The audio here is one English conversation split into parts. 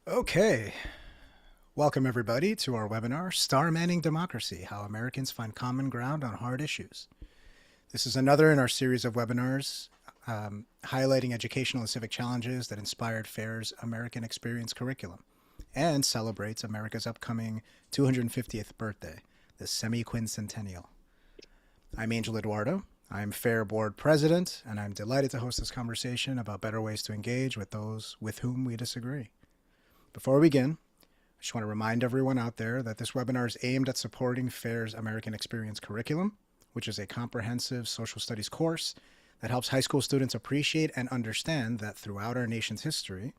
Okay, welcome everybody to our webinar, Star Manning Democracy, How Americans Find Common Ground on Hard Issues. This is another in our series of webinars highlighting educational and civic challenges that inspired FAIR's American Experience curriculum and celebrates America's upcoming 250th birthday, the semi-quincentennial. I'm Angel Eduardo. I'm FAIR Board President, and I'm delighted to host this conversation about better ways to engage with those with whom we disagree. Before we begin, I just want to remind everyone out there that this webinar is aimed at supporting FAIR's American Experience curriculum, which is a comprehensive social studies course that helps high school students appreciate and understand that throughout our nation's history,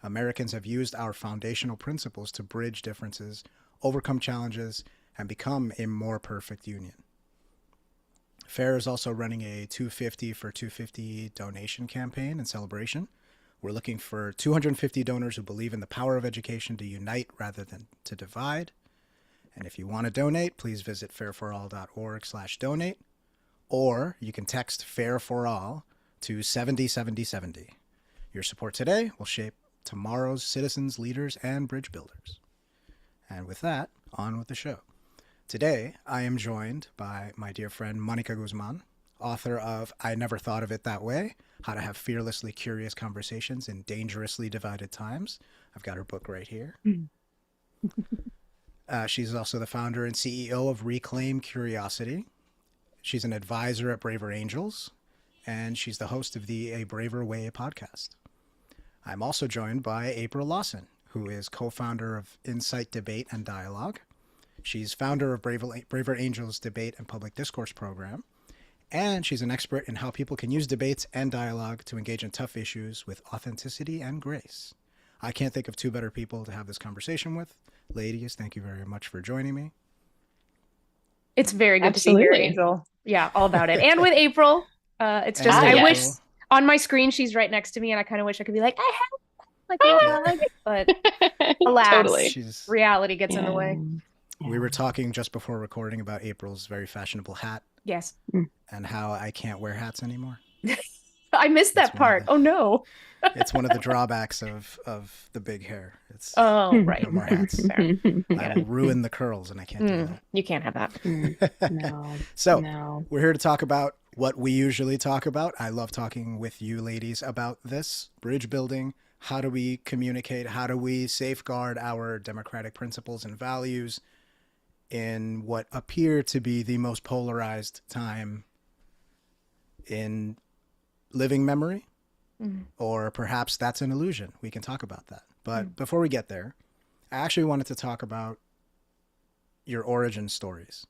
Americans have used our foundational principles to bridge differences, overcome challenges, and become a more perfect union. FAIR is also running a 250 for 250 donation campaign in celebration. We're looking for 250 donors who believe in the power of education to unite rather than to divide. And if you want to donate, please visit fairforall.org/donate, or you can text FAIR for All to 707070. Your support today will shape tomorrow's citizens, leaders, and bridge builders. And with that, on with the show. Today, I am joined by my dear friend Monica Guzman, author of I Never Thought of It That Way, How to Have Fearlessly Curious Conversations in Dangerously Divided Times. I've got her book right here. She's also the founder and CEO of Reclaim Curiosity. She's an advisor at Braver Angels, and she's the host of the A Braver Way podcast. I'm also joined by April Lawson, who is co-founder of Insight Debate and Dialogue. She's founder of Braver Angels Debate and Public Discourse Program, and she's an expert in how people can use debates and dialogue to engage in tough issues with authenticity and grace. I can't think of two better people to have this conversation with. Ladies, thank you very much for joining me. It's very good to be here, Angel. Yeah, all about it. And with April, it's just, I wish on my screen she's right next to me, and I kind of wish I could be like, I have like a hug, but alas, Totally. reality gets in the way. We were talking just before recording about April's very fashionable hat. Yes. And how I can't wear hats anymore. I missed that part. Oh no. It's one of the drawbacks of the big hair. It's right. No more hats. I will ruin the curls, and I can't do that. You can't have that. No. So we're here to talk about what we usually talk about. I love talking with you ladies about this bridge building. How do we communicate? How do we safeguard our democratic principles and values in what appear to be the most polarized time in living memory? Or perhaps that's an illusion. We can talk about that. But before we get there, I actually wanted to talk about your origin stories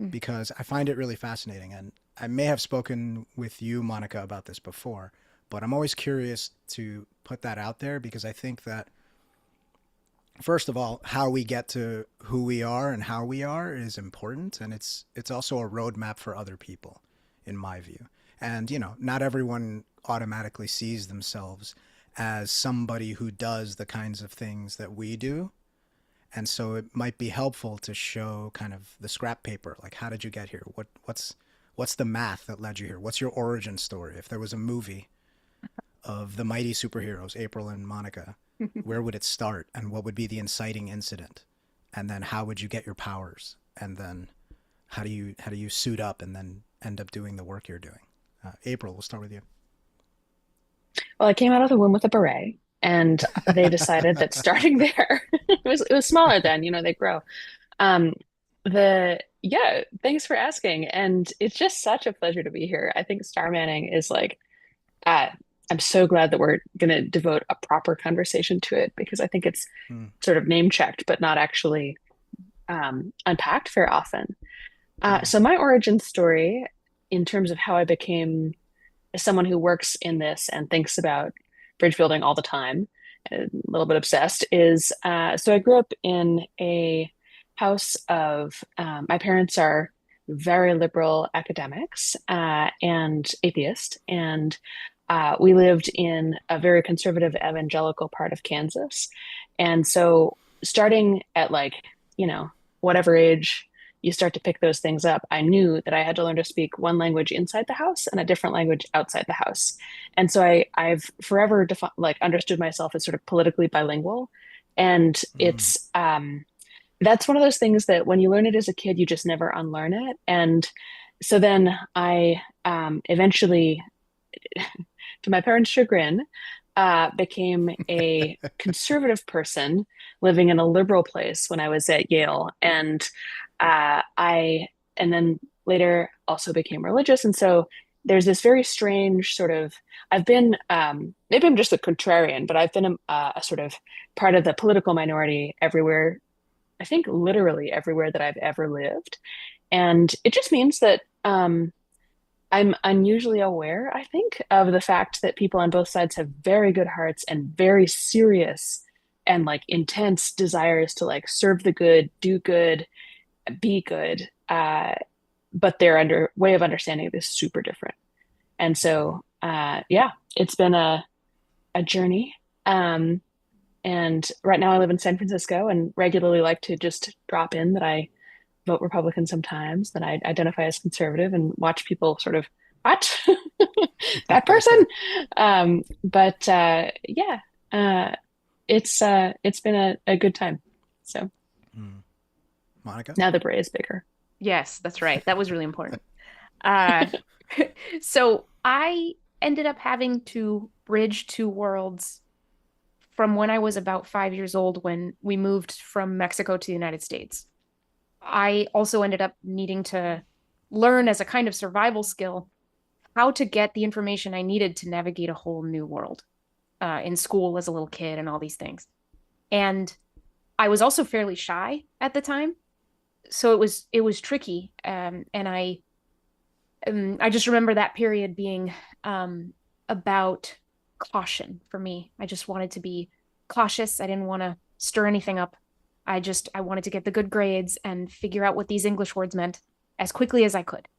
because I find it really fascinating. And I may have spoken with you, Monica, about this before, but I'm always curious to put that out there because I think that, first of all, how we get to who we are and how we are is important. And it's also a roadmap for other people, in my view. And, you know, not everyone automatically sees themselves as somebody who does the kinds of things that we do. And so it might be helpful to show kind of the scrap paper, like, how did you get here? What's the math that led you here? What's your origin story? If there was a movie of the mighty superheroes, April and Monica, where would it start? And what would be the inciting incident? And then how would you get your powers? And then how do you suit up and then end up doing the work you're doing? April, we'll start with you. Well, I came out of the womb with a beret, and they decided that starting there, it was smaller then, you know, they grow. Thanks for asking. And it's just such a pleasure to be here. I think Star Manning is like, I'm so glad that we're going to devote a proper conversation to it because I think it's sort of name checked, but not actually unpacked very often. So my origin story, in terms of how I became someone who works in this and thinks about bridge building all the time, a little bit obsessed, is so I grew up in a house of, my parents are very liberal academics and atheist, and we lived in a very conservative evangelical part of Kansas. And so starting at whatever age you start to pick those things up, I knew that I had to learn to speak one language inside the house and a different language outside the house. And so I've forever understood myself as sort of politically bilingual. And it's that's one of those things that when you learn it as a kid, you just never unlearn it. And so then I eventually, to my parents' chagrin, became a conservative person living in a liberal place when I was at Yale. And and then later also became religious. And so there's this very strange sort of, I've been, maybe I'm just a contrarian, but I've been a sort of part of the political minority everywhere, I think literally everywhere that I've ever lived. And it just means that I'm unusually aware, I think, of the fact that people on both sides have very good hearts and very serious and like intense desires to like serve the good, do good, be good. But their way of understanding it is super different. And so, yeah, it's been a journey. And right now I live in San Francisco and regularly like to just drop in that I vote Republican sometimes, that I identify as conservative and watch people sort of, what? That person? But yeah, it's been a good time. So Monica? now the bray is bigger. Yes, that's right. That was really important. Uh, so I ended up having to bridge two worlds from when I was about 5 years old when we moved from Mexico to the United States. I also ended up needing to learn as a kind of survival skill how to get the information I needed to navigate a whole new world in school as a little kid and all these things. And I was also fairly shy at the time. So it was tricky. And I just remember that period being about caution for me. I just wanted to be cautious. I didn't want to stir anything up. I wanted to get the good grades and figure out what these English words meant as quickly as I could.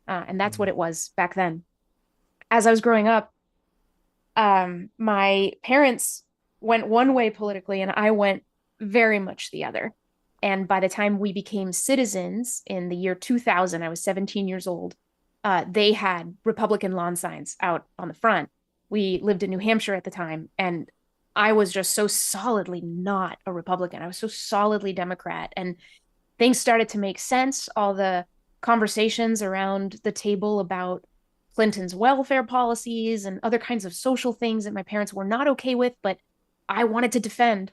And that's what it was back then. As I was growing up, my parents went one way politically and I went very much the other. And by the time we became citizens in the year 2000, I was 17 years old. They had Republican lawn signs out on the front. We lived in New Hampshire at the time, and I was just so solidly not a Republican. I was so solidly Democrat, and things started to make sense. All the conversations around the table about Clinton's welfare policies and other kinds of social things that my parents were not okay with, but I wanted to defend.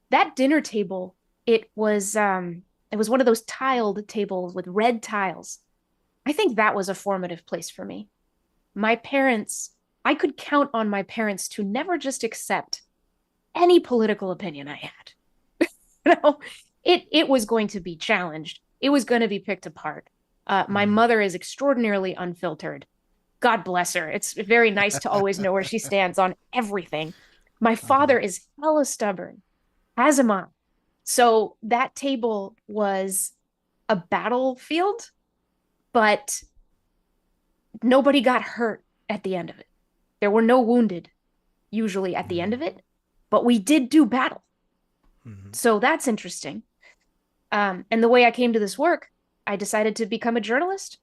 That dinner table, it was one of those tiled tables with red tiles. I think that was a formative place for me. My parents, I could count on my parents to never just accept any political opinion I had. You know, it was going to be challenged. It was going to be picked apart. My mother is extraordinarily unfiltered. God bless her. It's very nice to always know where she stands on everything. My father is hella stubborn, as am I. So that table was a battlefield, but nobody got hurt at the end of it. There were no wounded usually at the end of it, but we did do battle. So that's interesting. And the way I came to this work, I decided to become a journalist.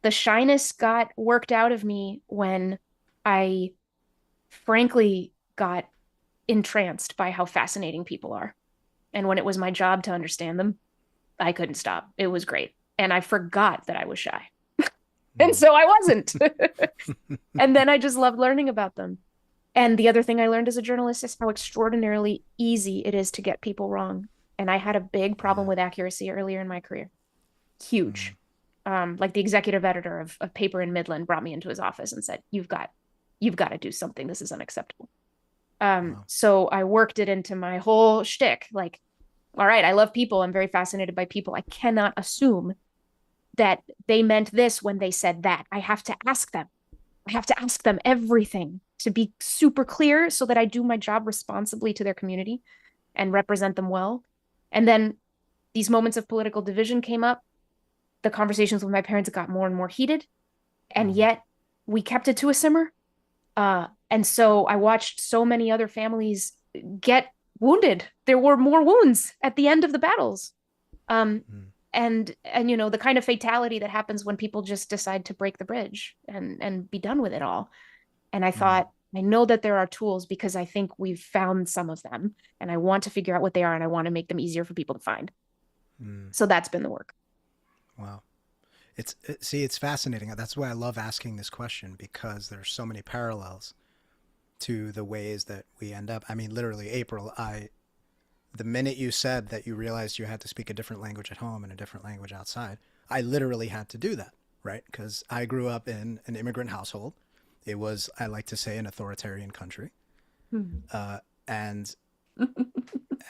The shyness got worked out of me when I frankly got entranced by how fascinating people are. And when it was my job to understand them, I couldn't stop. It was great. And I forgot that I was shy. And so I wasn't. And then I just loved learning about them. And the other thing I learned as a journalist is how extraordinarily easy it is to get people wrong. And I had a big problem with accuracy earlier in my career. Huge. Like the executive editor of a paper in Midland brought me into his office and said, you've got to do something. This is unacceptable. So I worked it into my whole shtick. Like, all right, I love people. I'm very fascinated by people. I cannot assume that they meant this when they said that. I have to ask them. I have to ask them everything to be super clear so that I do my job responsibly to their community and represent them well. And then these moments of political division came up. The conversations with my parents got more and more heated, and yet we kept it to a simmer. And so I watched so many other families get wounded. There were more wounds at the end of the battles. And you know, the kind of fatality that happens when people just decide to break the bridge and be done with it all. And I thought, I know that there are tools because I think we've found some of them, and I want to figure out what they are, and I want to make them easier for people to find. So that's been the work. Wow. It's fascinating. That's why I love asking this question, because there's so many parallels to the ways that we end up. I mean, literally, April, the minute you said that you realized you had to speak a different language at home and a different language outside, I literally had to do that, right? Because I grew up in an immigrant household. It was, I like to say, an authoritarian country. And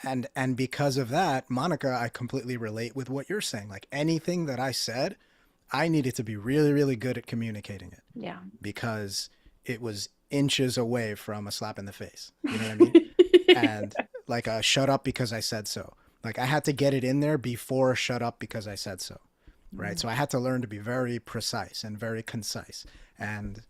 and because of that, Monica, I completely relate with what you're saying. Like, anything that I said, I needed to be really, really good at communicating it. Yeah. Because it was inches away from a slap in the face. You know what I mean? And like a shut up because I said so. Like, I had to get it in there before shut up because I said so. Right. So I had to learn to be very precise and very concise. And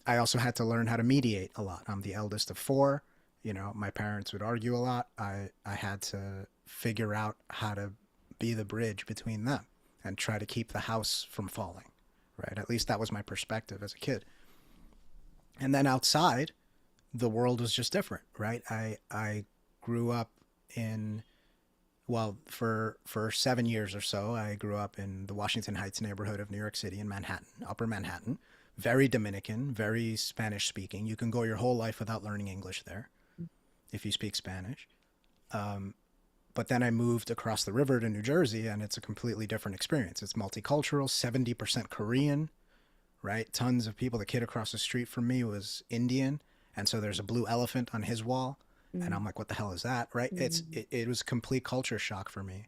I also had to learn how to mediate a lot. I'm the eldest of four. You know, my parents would argue a lot. I had to figure out how to be the bridge between them and try to keep the house from falling. Right. At least that was my perspective as a kid. And then outside, the world was just different, right? I grew up in, well, for 7 years or so, I grew up in the Washington Heights neighborhood of New York City in Manhattan, Upper Manhattan. Very Dominican, very Spanish speaking. You can go your whole life without learning English there if you speak Spanish. But then I moved across the river to New Jersey, and it's a completely different experience. It's multicultural, 70% Korean, right? Tons of people. The kid across the street from me was Indian, and so there's a blue elephant on his wall, and I'm like, what the hell is that, right? It was a complete culture shock for me.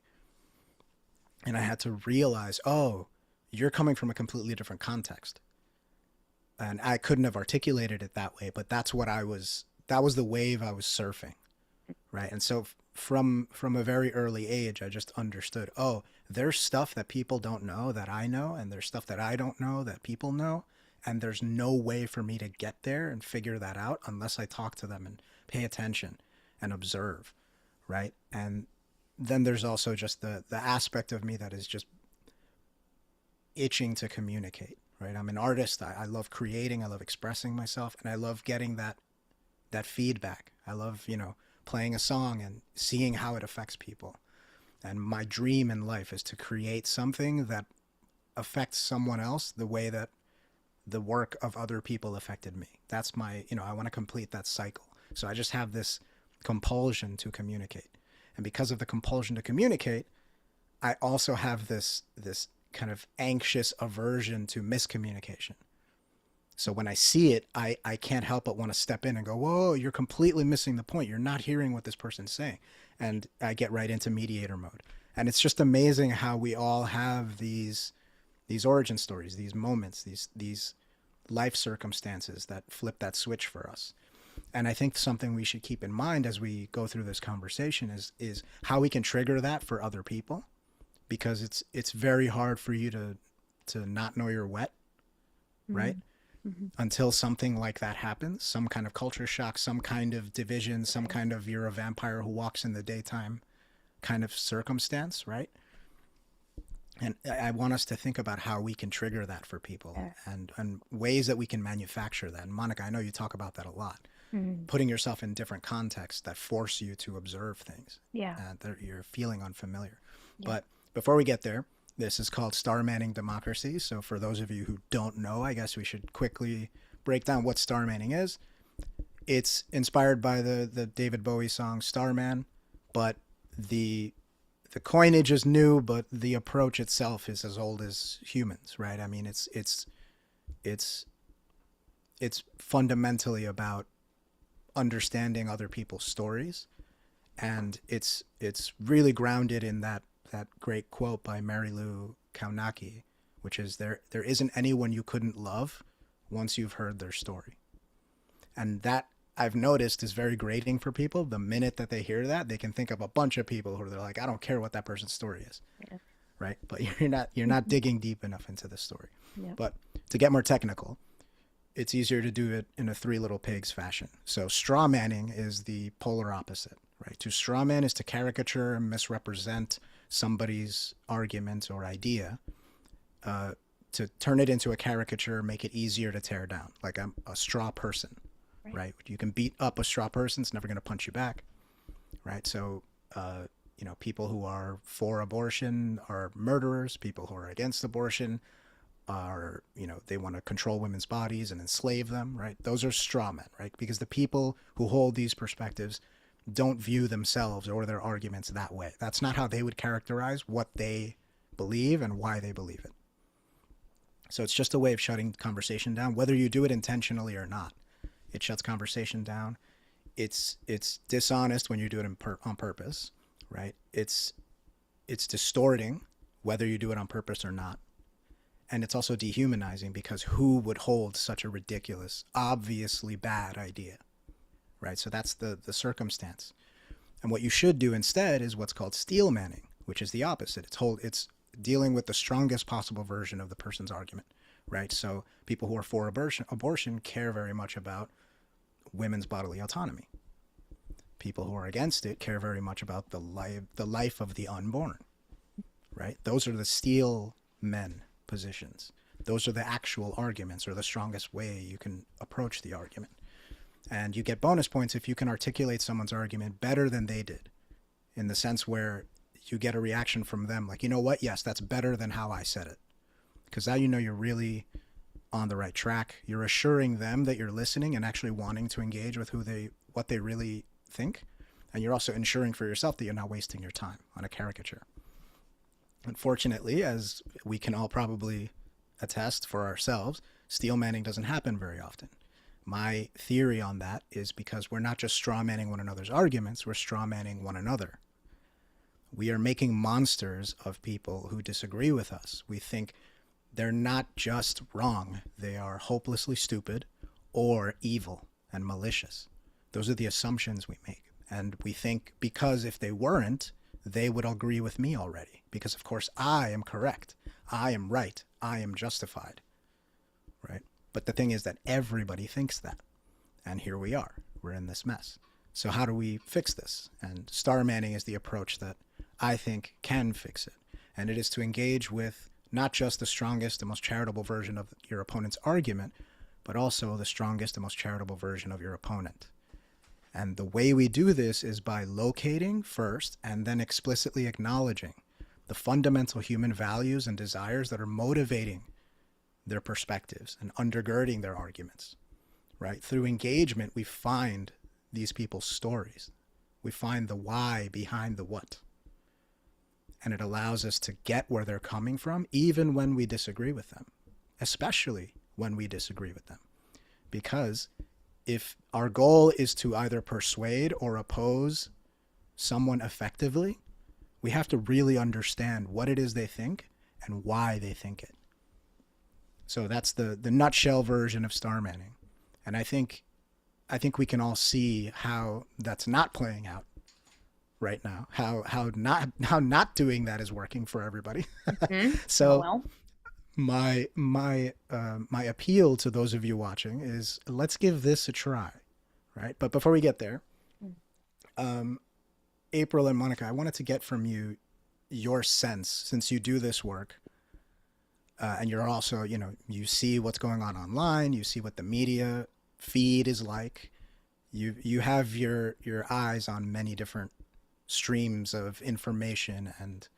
And I had to realize, oh, you're coming from a completely different context. And I couldn't have articulated it that way, but that was the wave I was surfing, right? And so from a very early age, I just understood, oh, there's stuff that people don't know that I know, and there's stuff that I don't know that people know, and there's no way for me to get there and figure that out unless I talk to them and pay attention and observe, right? And then there's also just the aspect of me that is just itching to communicate, right? I'm an artist. I love creating. I love expressing myself, and I love getting that feedback. I love, playing a song and seeing how it affects people. And my dream in life is to create something that affects someone else the way that the work of other people affected me. That's my, I want to complete that cycle. So I just have this compulsion to communicate. And because of the compulsion to communicate, I also have this kind of anxious aversion to miscommunication. So when I see it, I can't help but want to step in and go, whoa, you're completely missing the point. You're not hearing what this person's saying. And I get right into mediator mode. And it's just amazing how we all have these origin stories, these moments, these life circumstances that flip that switch for us. And I think something we should keep in mind as we go through this conversation is how we can trigger that for other people, because it's very hard for you to not know you're wet, right? Mm-hmm. Until something like that happens, some kind of culture shock, some kind of division, some kind of you're a vampire who walks in the daytime kind of circumstance, right? And I want us to think about how we can trigger that for people, and ways that we can manufacture that. And Monica, I know you talk about that a lot. Putting yourself in different contexts that force you to observe things that you're feeling unfamiliar. But before we get there, this is called Star Manning Democracy. So for those of you who don't know, I guess we should quickly break down what Star Manning is. It's inspired by the David Bowie song Starman, but the coinage is new, but the approach itself is as old as humans, right? I mean, it's fundamentally about understanding other people's stories, and it's really grounded in that great quote by Mary Lou Kaunaki, which is there isn't anyone you couldn't love once you've heard their story. And that, I've noticed, is very grating for people. The minute that they hear that, they can think of a bunch of people who they're like, I don't care what that person's story is, right? But you're not digging deep enough into the story. But to get more technical, it's easier to do it in a Three Little Pigs fashion. So straw manning is the polar opposite, right? To straw man is to caricature and misrepresent somebody's argument or idea, to turn it into a caricature, make it easier to tear down, like a straw person, right? You can beat up a straw person, it's never going to punch you back, right? So, people who are for abortion are murderers. People who are against abortion are, they want to control women's bodies and enslave them, right? Those are straw men, right? Because the people who hold these perspectives don't view themselves or their arguments that way. That's not how they would characterize what they believe and why they believe it. So it's just a way of shutting conversation down, whether you do it intentionally or not. It shuts conversation down. It's dishonest when you do it on purpose, right? It's distorting whether you do it on purpose or not. And it's also dehumanizing, because who would hold such a ridiculous, obviously bad idea, right? So that's the circumstance. And what you should do instead is what's called steel manning, which is the opposite. It's dealing with the strongest possible version of the person's argument, right? So people who are for abortion care very much about women's bodily autonomy. People who are against it care very much about the life of the unborn, right? Those are the steel men positions. Those are the actual arguments, or the strongest way you can approach the argument. And you get bonus points if you can articulate someone's argument better than they did, in the sense where you get a reaction from them like, you know what, yes, that's better than how I said it. Because now you're really on the right track. You're assuring them that you're listening and actually wanting to engage with what they really think. And you're also ensuring for yourself that you're not wasting your time on a caricature. Unfortunately, as we can all probably attest for ourselves, steel manning doesn't happen very often. My theory on that is because we're not just straw manning one another's arguments, we're straw manning one another. We are making monsters of people who disagree with us. We think they're not just wrong, they are hopelessly stupid or evil and malicious. Those are the assumptions we make. And we think because if they weren't, they would agree with me already. Because of course I am correct, I am right, I am justified, right? But the thing is that everybody thinks that. And here we are, we're in this mess. So how do we fix this? And star manning is the approach that I think can fix it. And it is to engage with not just the strongest and most charitable version of your opponent's argument, but also the strongest and most charitable version of your opponent. And the way we do this is by locating first and then explicitly acknowledging the fundamental human values and desires that are motivating their perspectives and undergirding their arguments, right? Through engagement, we find these people's stories. We find the why behind the what. And it allows us to get where they're coming from, even when we disagree with them, especially when we disagree with them. Because if our goal is to either persuade or oppose someone effectively, we have to really understand what it is they think and why they think it. So that's the nutshell version of star manning. And I think we can all see how that's not playing out right now, how not doing that is working for everybody. Mm-hmm. So well. my appeal to those of you watching is, let's give this a try, right? But before we get there, April and Monica, I wanted to get from you your sense, since you do this work, and you're also, you see what's going on online, you see what the media feed is like, you have your eyes on many different streams of information and,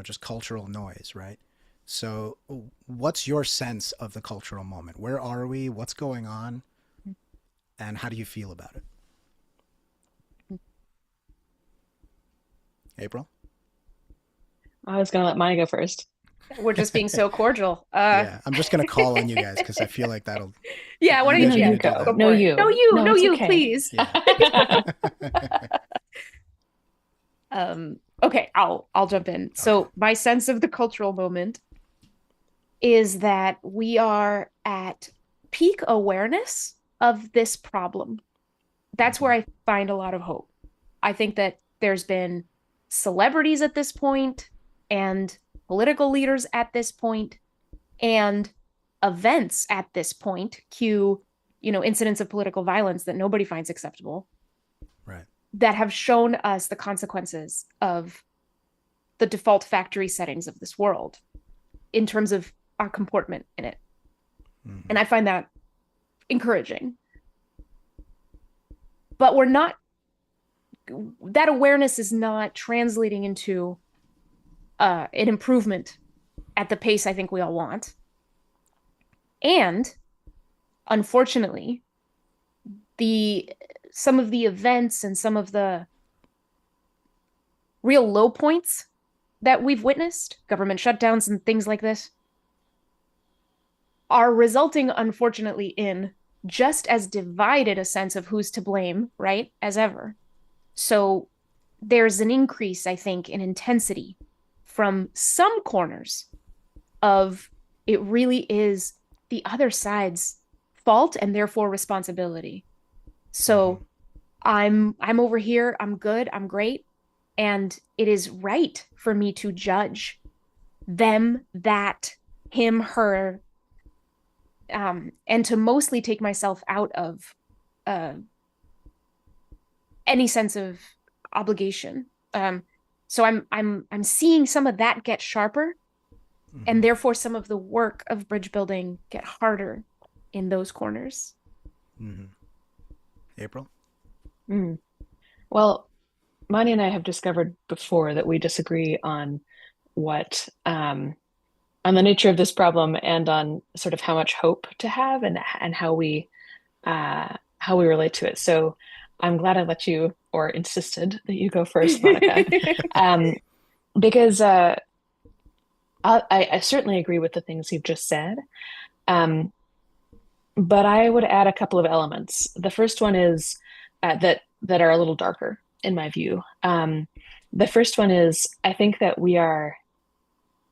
just cultural noise, right? So what's your sense of the cultural moment? Where are we? What's going on? And how do you feel about it? April? I was going to let Maya go first. We're just being so cordial. Yeah, I'm just going to call on you guys because I feel like that'll... Yeah, why don't you go? No, you. No, you, okay. Please. Yeah. Okay, I'll jump in. So my sense of the cultural moment is that we are at peak awareness of this problem. That's where I find a lot of hope. I think that there's been celebrities at this point and political leaders at this point and events at this point, cue, incidents of political violence that nobody finds acceptable. Right. That have shown us the consequences of the default factory settings of this world in terms of our comportment in it. Mm-hmm. And I find that encouraging. but that awareness is not translating into an improvement at the pace I think we all want. And unfortunately, some of the events and some of the real low points that we've witnessed, government shutdowns and things like this, are resulting, unfortunately, in just as divided a sense of who's to blame, right, as ever. So there's an increase, I think, in intensity from some corners of it really is the other side's fault and therefore responsibility. So I'm over here, I'm good, I'm great, and it is right for me to judge them, that, him, her, and to mostly take myself out of any sense of obligation. So I'm seeing some of that get sharper, and therefore some of the work of bridge building get harder in those corners. April? Well, Mani and I have discovered before that we disagree on what on the nature of this problem and on sort of how much hope to have and how we relate to it. So I'm glad I let you, or insisted that you go first, Monica, because I certainly agree with the things you've just said, but I would add a couple of elements. The first one is that are a little darker in my view. The first one is I think that we are,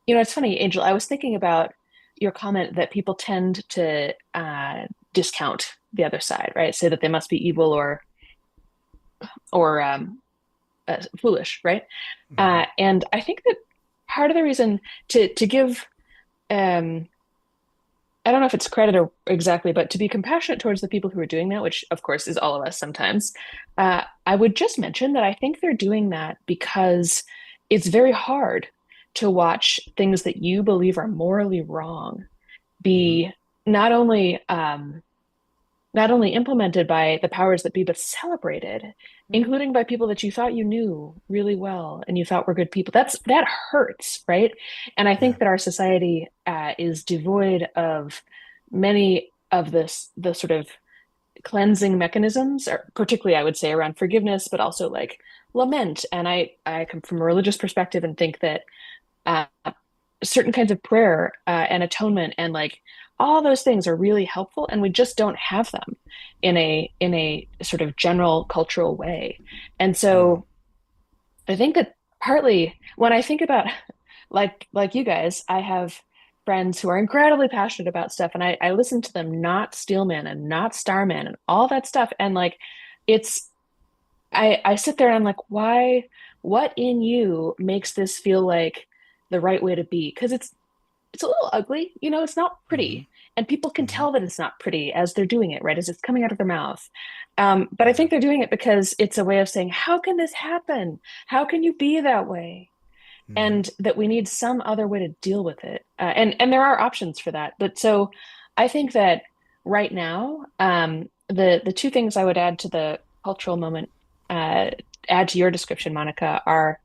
it's funny, Angel, I was thinking about your comment that people tend to discount the other side, right? Say that they must be evil or foolish, right? And I think that part of the reason to give, I don't know if it's credit or exactly, but to be compassionate towards the people who are doing that, which of course is all of us sometimes, I would just mention that I think they're doing that because it's very hard to watch things that you believe are morally wrong be not only implemented by the powers that be, but celebrated, including by people that you thought you knew really well and you thought were good people. That hurts, right? And I think that our society is devoid of many of the sort of cleansing mechanisms, or particularly I would say around forgiveness, but also like lament. And I come from a religious perspective and think that certain kinds of prayer and atonement and like all those things are really helpful, and we just don't have them in a sort of general cultural way. And so I think that partly when I think about like you guys, I have friends who are incredibly passionate about stuff, and I listen to them not Steelman and not Starman and all that stuff, and like I sit there and I'm like, why, what in you makes this feel like the right way to be? Because it's a little ugly, it's not pretty. And people can tell that it's not pretty as they're doing it, right? As it's coming out of their mouth. But I think they're doing it because it's a way of saying, how can this happen? How can you be that way? And that we need some other way to deal with it. And there are options for that. But so I think that right now, the two things I would add to the cultural moment, add to your description, Monica, are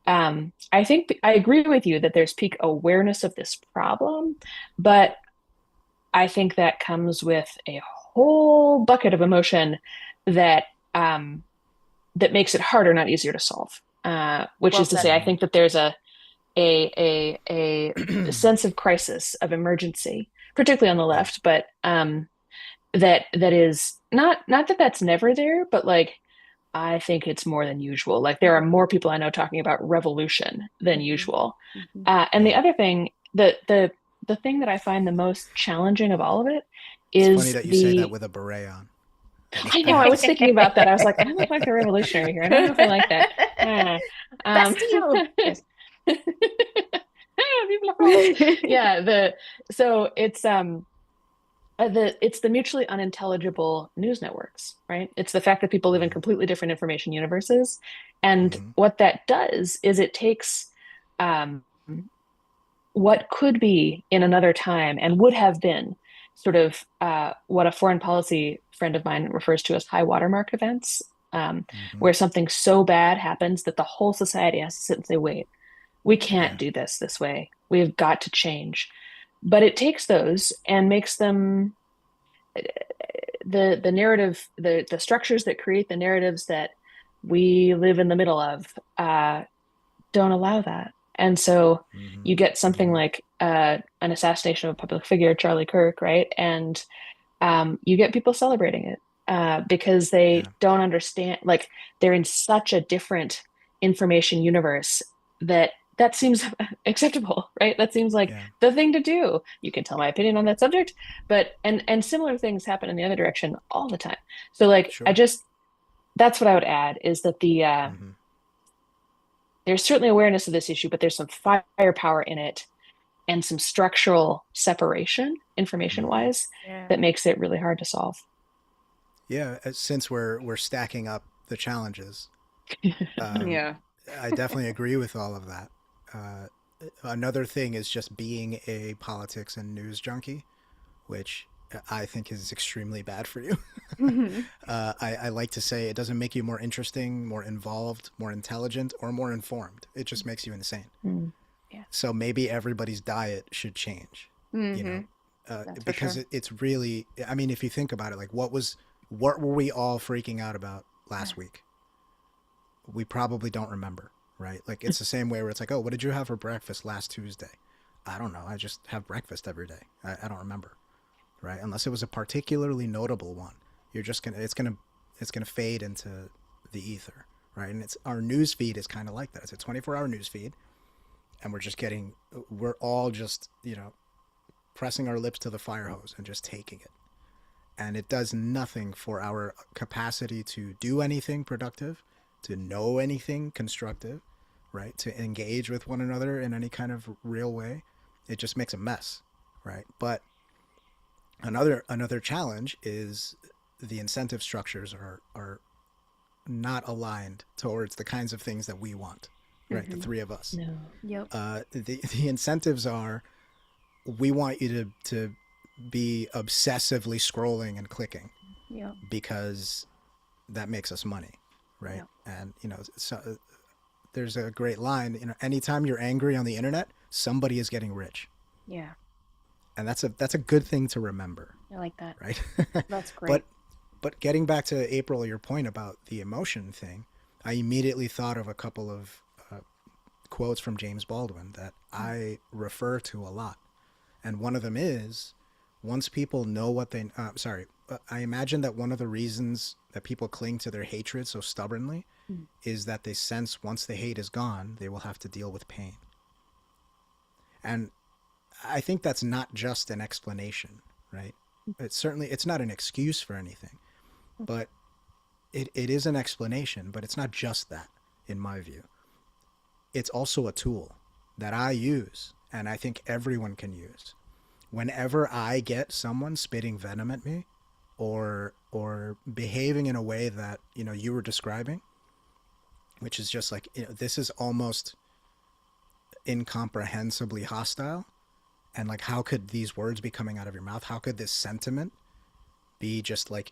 I think I agree with you that there's peak awareness of this problem, but I think that comes with a whole bucket of emotion that makes it harder, not easier to solve. Which is to say, I think that there's a sense of crisis, of emergency, particularly on the left, but that is not that that's never there, but like I think it's more than usual. Like there are more people I know talking about revolution than usual. And the other thing, the thing that I find the most challenging of all of it is it's funny that you say that with a beret on. I know. I was thinking about that. I was like, I look like a revolutionary here. I don't know if I like that. Bastille. Yeah. So it's the mutually unintelligible news networks, right? It's the fact that people live in completely different information universes, and what that does is it takes what could be in another time and would have been sort of what a foreign policy friend of mine refers to as high watermark events, where something so bad happens that the whole society has to sit and say, wait, we can't do this way. We've got to change. But it takes those and makes them the narrative, the structures that create the narratives that we live in the middle of don't allow that. And so you get something like an assassination of a public figure, Charlie Kirk, right? And you get people celebrating it because they don't understand, like they're in such a different information universe that seems acceptable, right? That seems like the thing to do. You can tell my opinion on that subject, but and similar things happen in the other direction all the time. So like that's what I would add is that there's certainly awareness of this issue, but there's some firepower in it and some structural separation information wise that makes it really hard to solve. Yeah, since we're stacking up the challenges. I definitely agree with all of that. Another thing is just being a politics and news junkie, which I think is extremely bad for you. I like to say it doesn't make you more interesting, more involved, more intelligent, or more informed. It just makes you insane. So maybe everybody's diet should change, you know, because it's really, I mean, if you think about it, like what were we all freaking out about last week? We probably don't remember, right? Like it's the same way where it's like, oh, what did you have for breakfast last Tuesday? I don't know. I just have breakfast every day. I don't remember, right? Unless it was a particularly notable one. You're just it's gonna fade into the ether, right? And it's our news feed is kind of like that. It's a 24-hour news feed, and we're all just, you know, pressing our lips to the fire hose and just taking it. And it does nothing for our capacity to do anything productive, to know anything constructive, right? To engage with one another in any kind of real way. It just makes a mess, right? But another challenge is the incentive structures are not aligned towards the kinds of things that we want, right? The three of us. The incentives are, we want you to be obsessively scrolling and clicking because that makes us money, right? And you know, so there's a great line, you know, anytime you're angry on the internet, somebody is getting rich. And that's a good thing to remember. I like that. Right? That's great. But getting back to April, your point about the emotion thing, I immediately thought of a couple of quotes from James Baldwin that I refer to a lot. And one of them is, once people know what they, I imagine that one of the reasons that people cling to their hatred so stubbornly is that they sense once the hate is gone, they will have to deal with pain. And I think that's not just an explanation, right? It's not an excuse for anything, but it is an explanation, but it's not just that, in my view. It's also a tool that I use, and I think everyone can use. Whenever I get someone spitting venom at me or behaving in a way that, you know, you were describing, which is just like, you know, this is almost incomprehensibly hostile. And like, how could these words be coming out of your mouth? How could this sentiment be just like,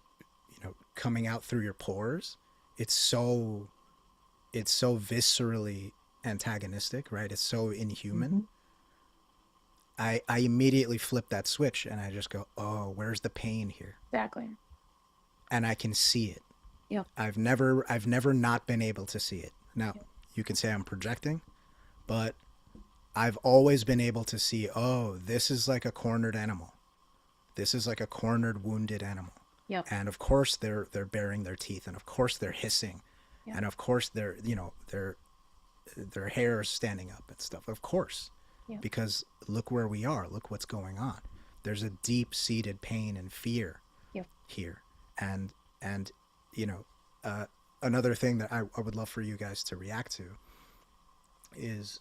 you know, coming out through your pores? It's so viscerally antagonistic, right? It's so inhuman. I immediately flip that switch and I just go, oh, where's the pain here? Exactly. And I can see it. Yeah. I've never not been able to see it. Now, you can say I'm projecting, but I've always been able to see, oh, this is like a cornered animal. This is like a cornered, wounded animal. Yep. And of course they're baring their teeth, and of course they're hissing. Yep. And of course they're, you know, their hair is standing up and stuff. Of course. Yep. Because look where we are. Look what's going on. There's a deep-seated pain and fear here. And you know, another thing that I would love for you guys to react to is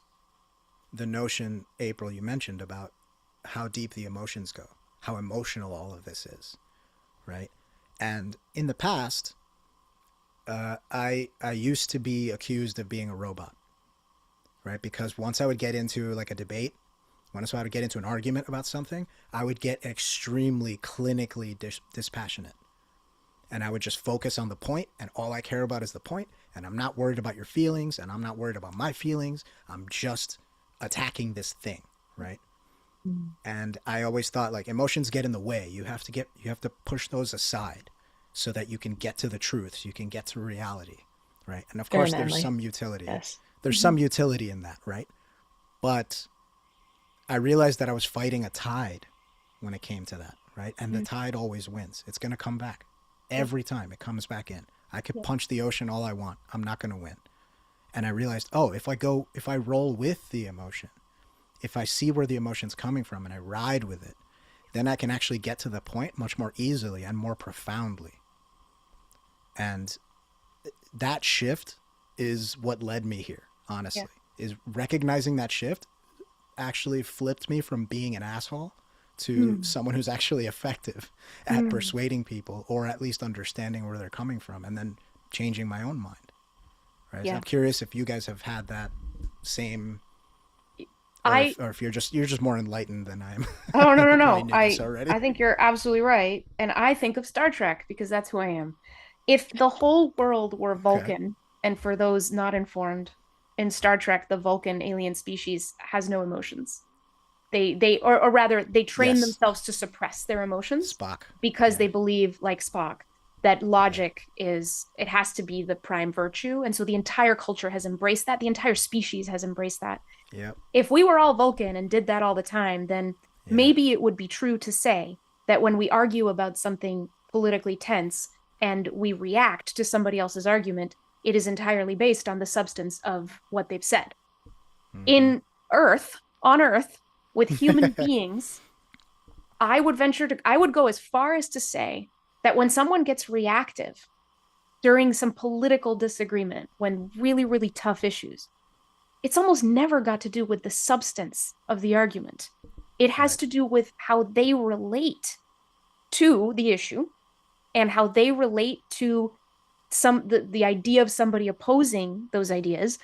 the notion, April, you mentioned about how deep the emotions go, how emotional all of this is, right? And in the past, I used to be accused of being a robot, right? Because once I would get into like a debate when I was about to get into an argument about something, I would get extremely clinically dispassionate. And I would just focus on the point, and all I care about is the point, and I'm not worried about your feelings, and I'm not worried about my feelings. I'm just attacking this thing, right? And I always thought, like, emotions get in the way. You have to push those aside so that you can get to the truth, so you can get to reality, right? And of course, there's some utility. Yes. There's some utility in that, right? But I realized that I was fighting a tide when it came to that, right? And the tide always wins. It's going to come back. Every time it comes back in. I could punch the ocean all I want. I'm not going to win. And I realized, if I roll with the emotion, if I see where the emotion's coming from and I ride with it, then I can actually get to the point much more easily and more profoundly. And that shift is what led me here, honestly, is recognizing that shift actually flipped me from being an asshole to someone who's actually effective at persuading people, or at least understanding where they're coming from, and then changing my own mind. Right. Yeah. So I'm curious if you guys have had that same, or if you're just more enlightened than I am. Oh, no. I think you're absolutely right. And I think of Star Trek because that's who I am. If the whole world were Vulcan, and for those not informed, in Star Trek, the Vulcan alien species has no emotions. They train themselves to suppress their emotions. Spock. Because they believe, like Spock, that logic it has to be the prime virtue. And so the entire culture has embraced that. The entire species has embraced that. Yep. If we were all Vulcan and did that all the time, then maybe it would be true to say that when we argue about something politically tense and we react to somebody else's argument, it is entirely based on the substance of what they've said. On Earth, with human beings, I would go as far as to say that when someone gets reactive during some political disagreement, when really, really tough issues, it's almost never got to do with the substance of the argument. It has to do with how they relate to the issue and how they relate to the idea of somebody opposing those ideas,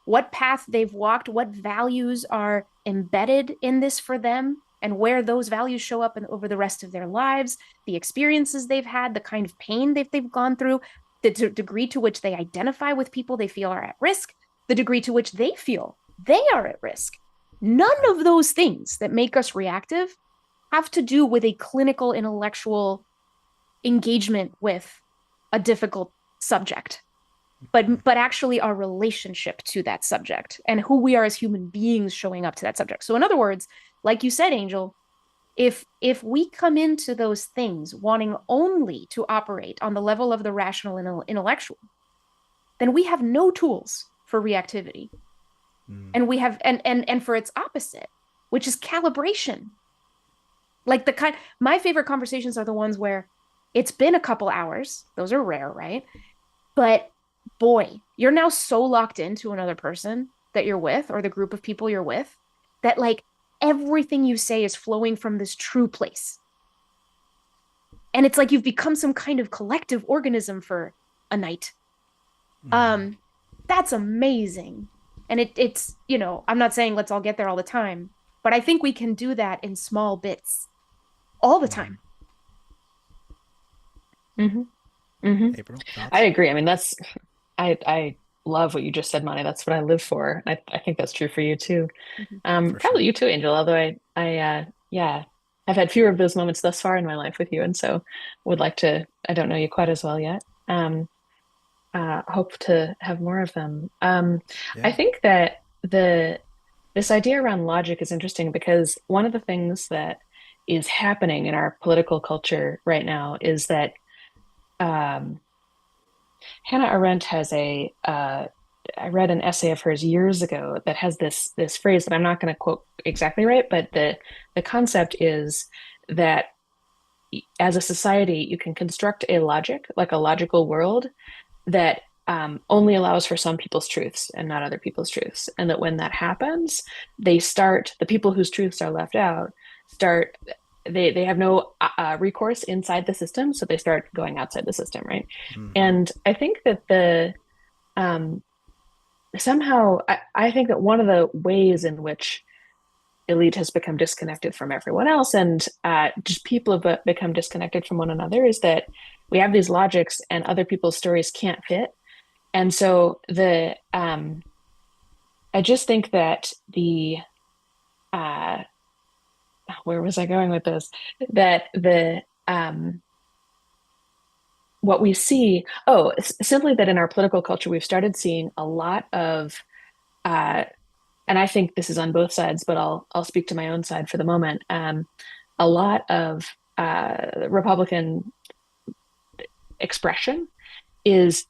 what path they've walked, what values are embedded in this for them, and where those values show up over the rest of their lives, the experiences they've had, the kind of pain they've gone through, the degree to which they identify with people they feel are at risk, the degree to which they feel they are at risk. None of those things that make us reactive have to do with a clinical intellectual engagement with a difficult subject, but actually our relationship to that subject and who we are as human beings showing up to that subject. So in other words, like you said, Angel, if we come into those things wanting only to operate on the level of the rational and intellectual, then we have no tools for reactivity. And we have and for its opposite, which is calibration. Like my favorite conversations are the ones where it's been a couple hours. Those are rare, right? But boy, you're now so locked into another person that you're with, or the group of people you're with, that like everything you say is flowing from this true place. And it's like you've become some kind of collective organism for a night. That's amazing. And it's, I'm not saying let's all get there all the time, but I think we can do that in small bits all the time. April, thoughts? I agree. I mean, I love what you just said, Monty. That's what I live for. I think that's true for you too. Probably you too, Angel. Although I've had fewer of those moments thus far in my life with you, and so would like to. I don't know you quite as well yet. Hope to have more of them. I think that this idea around logic is interesting because one of the things that is happening in our political culture right now is that Hannah Arendt has I read an essay of hers years ago that has this phrase that I'm not going to quote exactly right, but the concept is that as a society, you can construct a logic, like a logical world, that only allows for some people's truths and not other people's truths. And that when that happens, the people whose truths are left out, they have no recourse inside the system, so they start going outside the system, right? And I think that somehow I think that one of the ways in which elite has become disconnected from everyone else, and just people have become disconnected from one another, is that we have these logics and other people's stories can't fit. And so I just think that where was I going with this? That what we see, simply that in our political culture, we've started seeing a lot of, and I think this is on both sides, but I'll speak to my own side for the moment. A lot of Republican expression is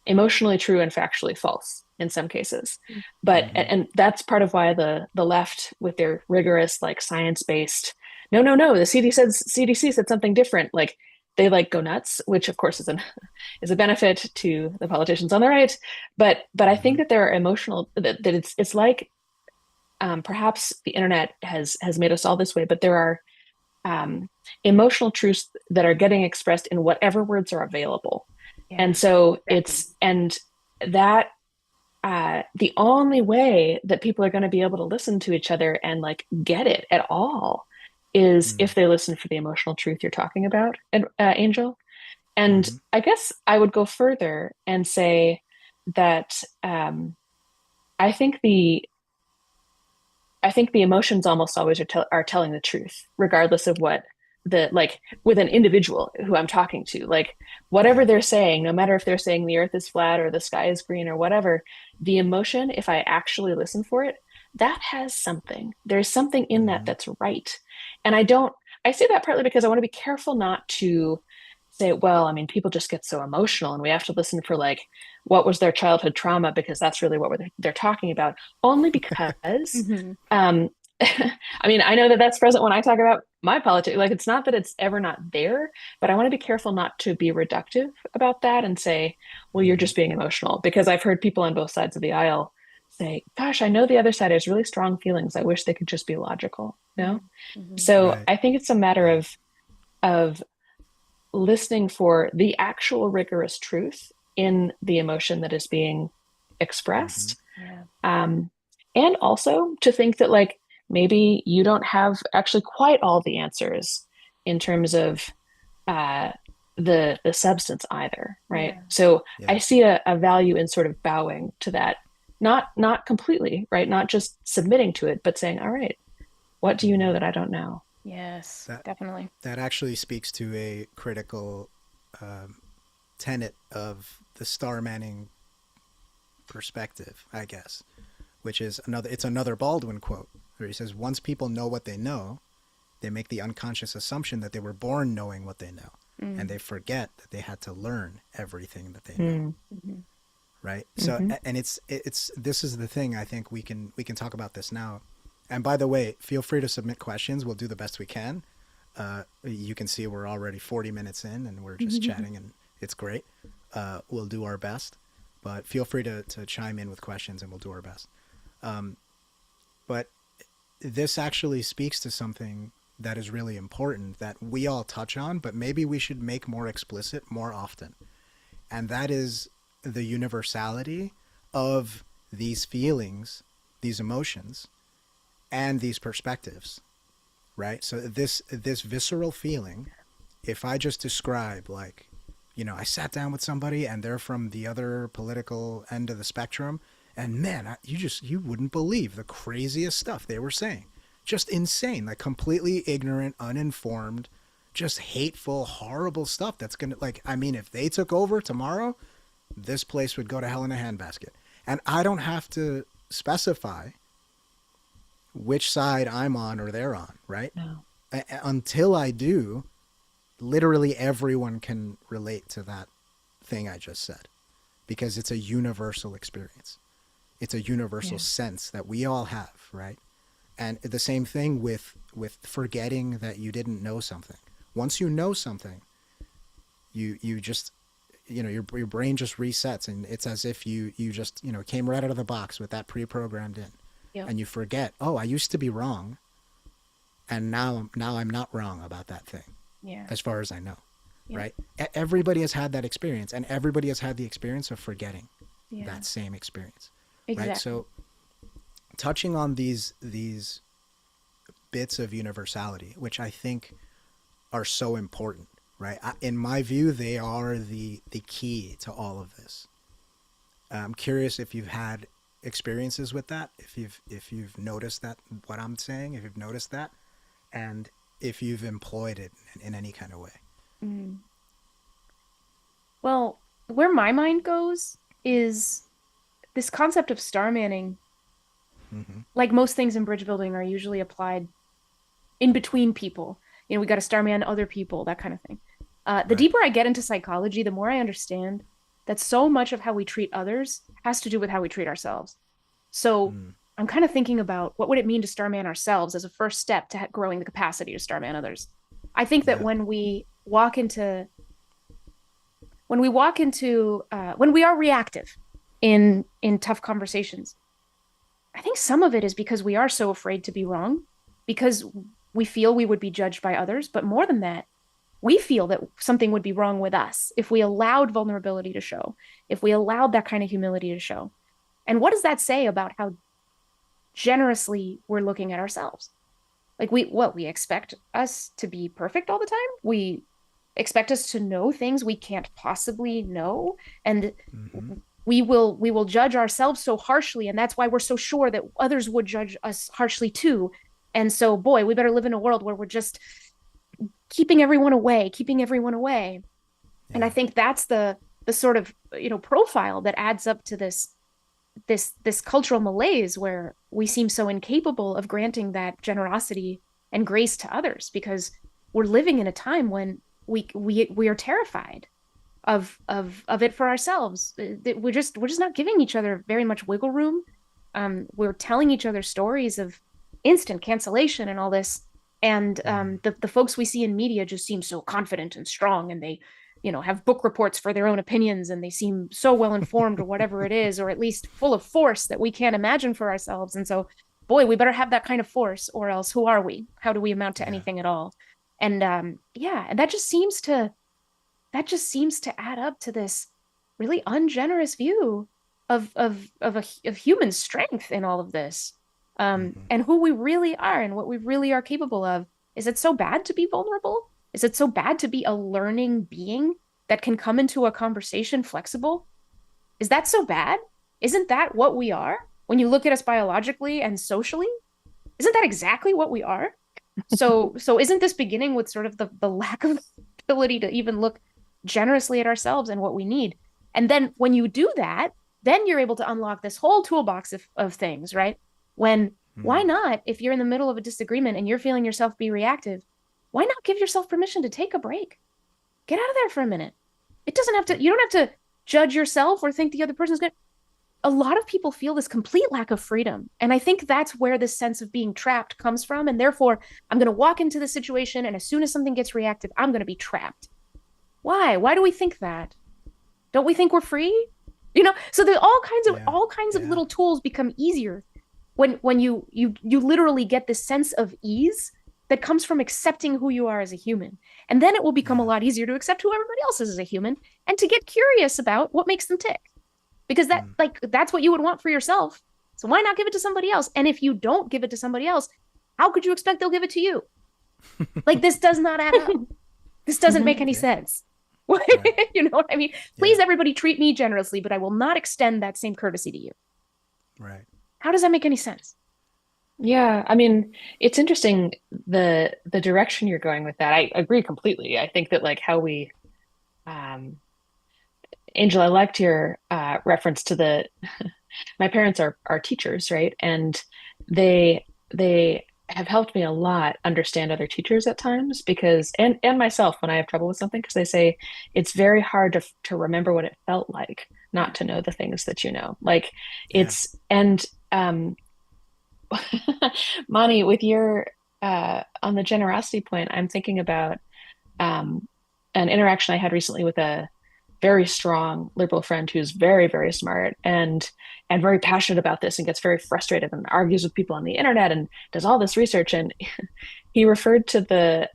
emotionally true and factually false in some cases. But and that's part of why the left, with their rigorous, like, science-based, no, the CDC said something different, like, they like go nuts, which of course is a benefit to the politicians on the right. But I think that there are emotional, that it's like, perhaps the internet has made us all this way, but there are emotional truths that are getting expressed in whatever words are available. Yeah, and so definitely. The only way that people are going to be able to listen to each other and, like, get it at all is if they listen for the emotional truth you're talking about, Angel. And I guess I would go further and say that I think the emotions almost always are telling the truth, regardless of what like, with an individual who I'm talking to, like, whatever they're saying, no matter if they're saying the earth is flat or the sky is green or whatever, the emotion, if I actually listen for it, that has something. There's something in that that's right. And I say that partly because I want to be careful not to say, well, I mean, people just get so emotional and we have to listen for, like, what was their childhood trauma, because that's really what they're talking about. Only because, I mean, I know that that's present when I talk about my politics. Like, it's not that it's ever not there, but I want to be careful not to be reductive about that and say, well, you're just being emotional, because I've heard people on both sides of the aisle say, gosh, I know the other side has really strong feelings. I wish they could just be logical. No. So right. I think it's a matter of listening for the actual rigorous truth in the emotion that is being expressed. And also to think that, like, maybe you don't have actually quite all the answers in terms of the substance either, right? So I see a value in sort of bowing to that, not completely, right? Not just submitting to it, but saying, all right, what do you know that I don't know? Yes, definitely. That actually speaks to a critical tenet of the Star Manning perspective, I guess, which is another Baldwin quote, where he says, once people know what they know, they make the unconscious assumption that they were born knowing what they know, and they forget that they had to learn everything that they know. Right. So, and it's this is the thing. I think we can talk about this now. And by the way, feel free to submit questions. We'll do the best we can. You can see we're already 40 minutes in and we're just chatting, and it's great. We'll do our best, but feel free to chime in with questions and we'll do our best. But this actually speaks to something that is really important that we all touch on, but maybe we should make more explicit more often. And that is the universality of these feelings, these emotions, and these perspectives, right? So this visceral feeling, if I just describe, like, I sat down with somebody and they're from the other political end of the spectrum, and man, you wouldn't believe the craziest stuff they were saying. Just insane, like completely ignorant, uninformed, just hateful, horrible stuff that's gonna, like, I mean, if they took over tomorrow, this place would go to hell in a handbasket. And I don't have to specify which side I'm on or they're on, right? No. Until I do, literally everyone can relate to that thing I just said, because it's a universal experience. It's a universal sense that we all have, right? And the same thing with forgetting that you didn't know something. Once you know something, you just, your brain just resets, and it's as if you just, came right out of the box with that pre-programmed in. Yep. And you forget, oh, I used to be wrong, and now I'm not wrong about that thing. Yeah. As far as I know, right? Everybody has had that experience, and everybody has had the experience of forgetting that same experience. Exactly. Right? touching on these bits of universality, which I think are so important, right? In my view, they are the key to all of this. I'm curious if you've had experiences with that, if you've noticed that what I'm saying, if you've noticed that, and if you've employed it in any kind of way. Mm. Well, where my mind goes is this concept of star manning. Mm-hmm. Like most things in bridge building are usually applied in between people. You know, we got to starman other people, that kind of thing. The deeper I get into psychology, the more I understand that so much of how we treat others has to do with how we treat ourselves. So I'm kind of thinking about what would it mean to starman ourselves as a first step to growing the capacity to starman others. I think that when we are reactive in tough conversations, I think some of it is because we are so afraid to be wrong, because we feel we would be judged by others. But more than that, we feel that something would be wrong with us if we allowed vulnerability to show, if we allowed that kind of humility to show. And what does that say about how generously we're looking at ourselves? Like we expect us to be perfect all the time. We expect us to know things we can't possibly know. And we will judge ourselves so harshly. And that's why we're so sure that others would judge us harshly too. And so, boy, we better live in a world where we're just keeping everyone away. Yeah. And I think that's the sort of, profile that adds up to this cultural malaise where we seem so incapable of granting that generosity and grace to others, because we're living in a time when we are terrified of it for ourselves. We're just not giving each other very much wiggle room. We're telling each other stories of instant cancellation and all this. And the folks we see in media just seem so confident and strong, and they, have book reports for their own opinions, and they seem so well informed or whatever it is, or at least full of force that we can't imagine for ourselves. And so, boy, we better have that kind of force, or else who are we? How do we amount to anything at all? And and that just seems to add up to this really ungenerous view of human strength in all of this. And who we really are and what we really are capable of. Is it so bad to be vulnerable? Is it so bad to be a learning being that can come into a conversation flexible? Is that so bad? Isn't that what we are? When you look at us biologically and socially, isn't that exactly what we are? So isn't this beginning with sort of the lack of ability to even look generously at ourselves and what we need? And then when you do that, then you're able to unlock this whole toolbox of things, right? Why not, if you're in the middle of a disagreement and you're feeling yourself be reactive, why not give yourself permission to take a break? Get out of there for a minute. You don't have to judge yourself or think the other person's good. A lot of people feel this complete lack of freedom. And I think that's where this sense of being trapped comes from. And therefore, I'm going to walk into the situation, and as soon as something gets reactive, I'm going to be trapped. Why? Why do we think that? Don't we think we're free? So there's all kinds of little tools become easier when you literally get this sense of ease that comes from accepting who you are as a human. And then it will become a lot easier to accept who everybody else is as a human, and to get curious about what makes them tick. Because that's what you would want for yourself. So why not give it to somebody else? And if you don't give it to somebody else, how could you expect they'll give it to you? This does not add up. This doesn't make any sense. You know what I mean? Please, everybody, treat me generously, but I will not extend that same courtesy to you. Right. How does that make any sense? Yeah, I mean, it's interesting the direction you're going with that. I agree completely. I think that like how we Angel, I liked your reference to the my parents are teachers, right? And they have helped me a lot understand other teachers at times, because and myself when I have trouble with something, because they say it's very hard to remember what it felt like not to know the things that you know. Like it's and Mani, with your on the generosity point, I'm thinking about an interaction I had recently with a very strong liberal friend who's very, very smart and very passionate about this, and gets very frustrated and argues with people on the internet and does all this research. And he referred to the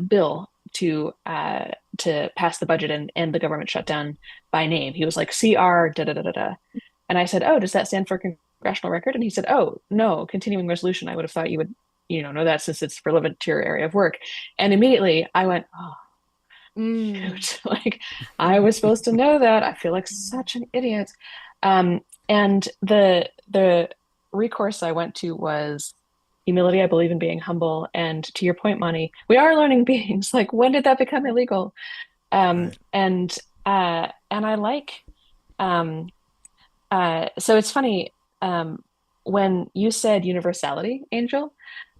bill to pass the budget and the government shutdown by name. He was like, CR da da da da da. And I said, oh, does that stand for congressional record? And he said, oh, no, continuing resolution. I would have thought you would, know that since it's relevant to your area of work. And immediately I went, oh, shoot, like I was supposed to know that. I feel like such an idiot. And the recourse I went to was humility. I believe in being humble. And to your point, Mani, we are learning beings. Like, when did that become illegal? Right. And I like, so it's funny, when you said universality, Angel,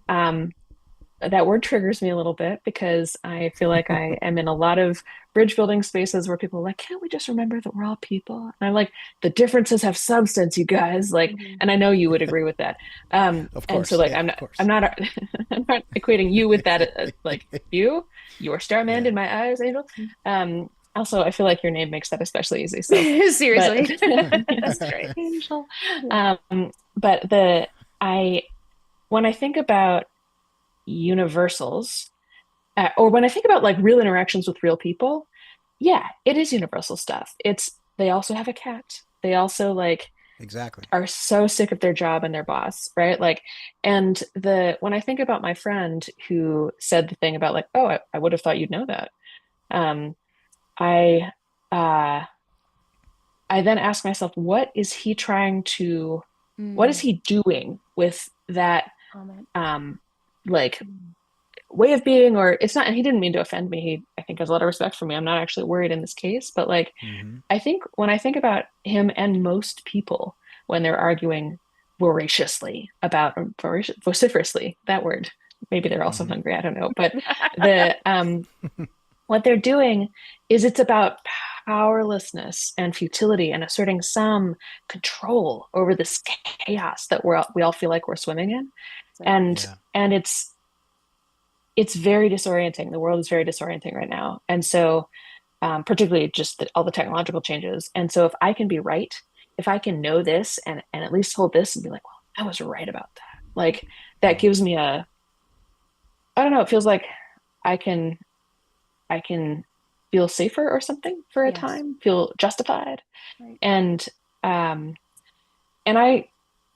that word triggers me a little bit because I feel like I am in a lot of bridge building spaces where people are like, can't we just remember that we're all people? And I'm like, the differences have substance, you guys. Like, and I know you would agree with that. Of course. And so like, yeah, I'm not I'm not equating you with that. Like you're Starman in my eyes, Angel. Also, I feel like your name makes that especially easy. So seriously, yes, great. Angel. But when I think about universals, or when I think about like real interactions with real people, yeah, it is universal stuff. They also have a cat. They also like Exactly. are so sick of their job and their boss, right? Like, and when I think about my friend who said the thing about like, oh, I would have thought you'd know that. I uh, I then ask myself, what is he doing with that comment? Like way of being, or it's not, and he didn't mean to offend me. He, I think, has a lot of respect for me. I'm not actually worried in this case, but like, I think when I think about him and most people when they're arguing vociferously, that word, maybe they're also hungry, I don't know, but what they're doing is it's about powerlessness and futility and asserting some control over this chaos that we all feel like we're swimming in. And it's very disorienting. The world is very disorienting right now. And so, particularly just all the technological changes. And so if I can be right, if I can know this and at least hold this and be like, well, I was right about that. Like that gives me I don't know, it feels like I can feel safer or something for a time, feel justified. Right. And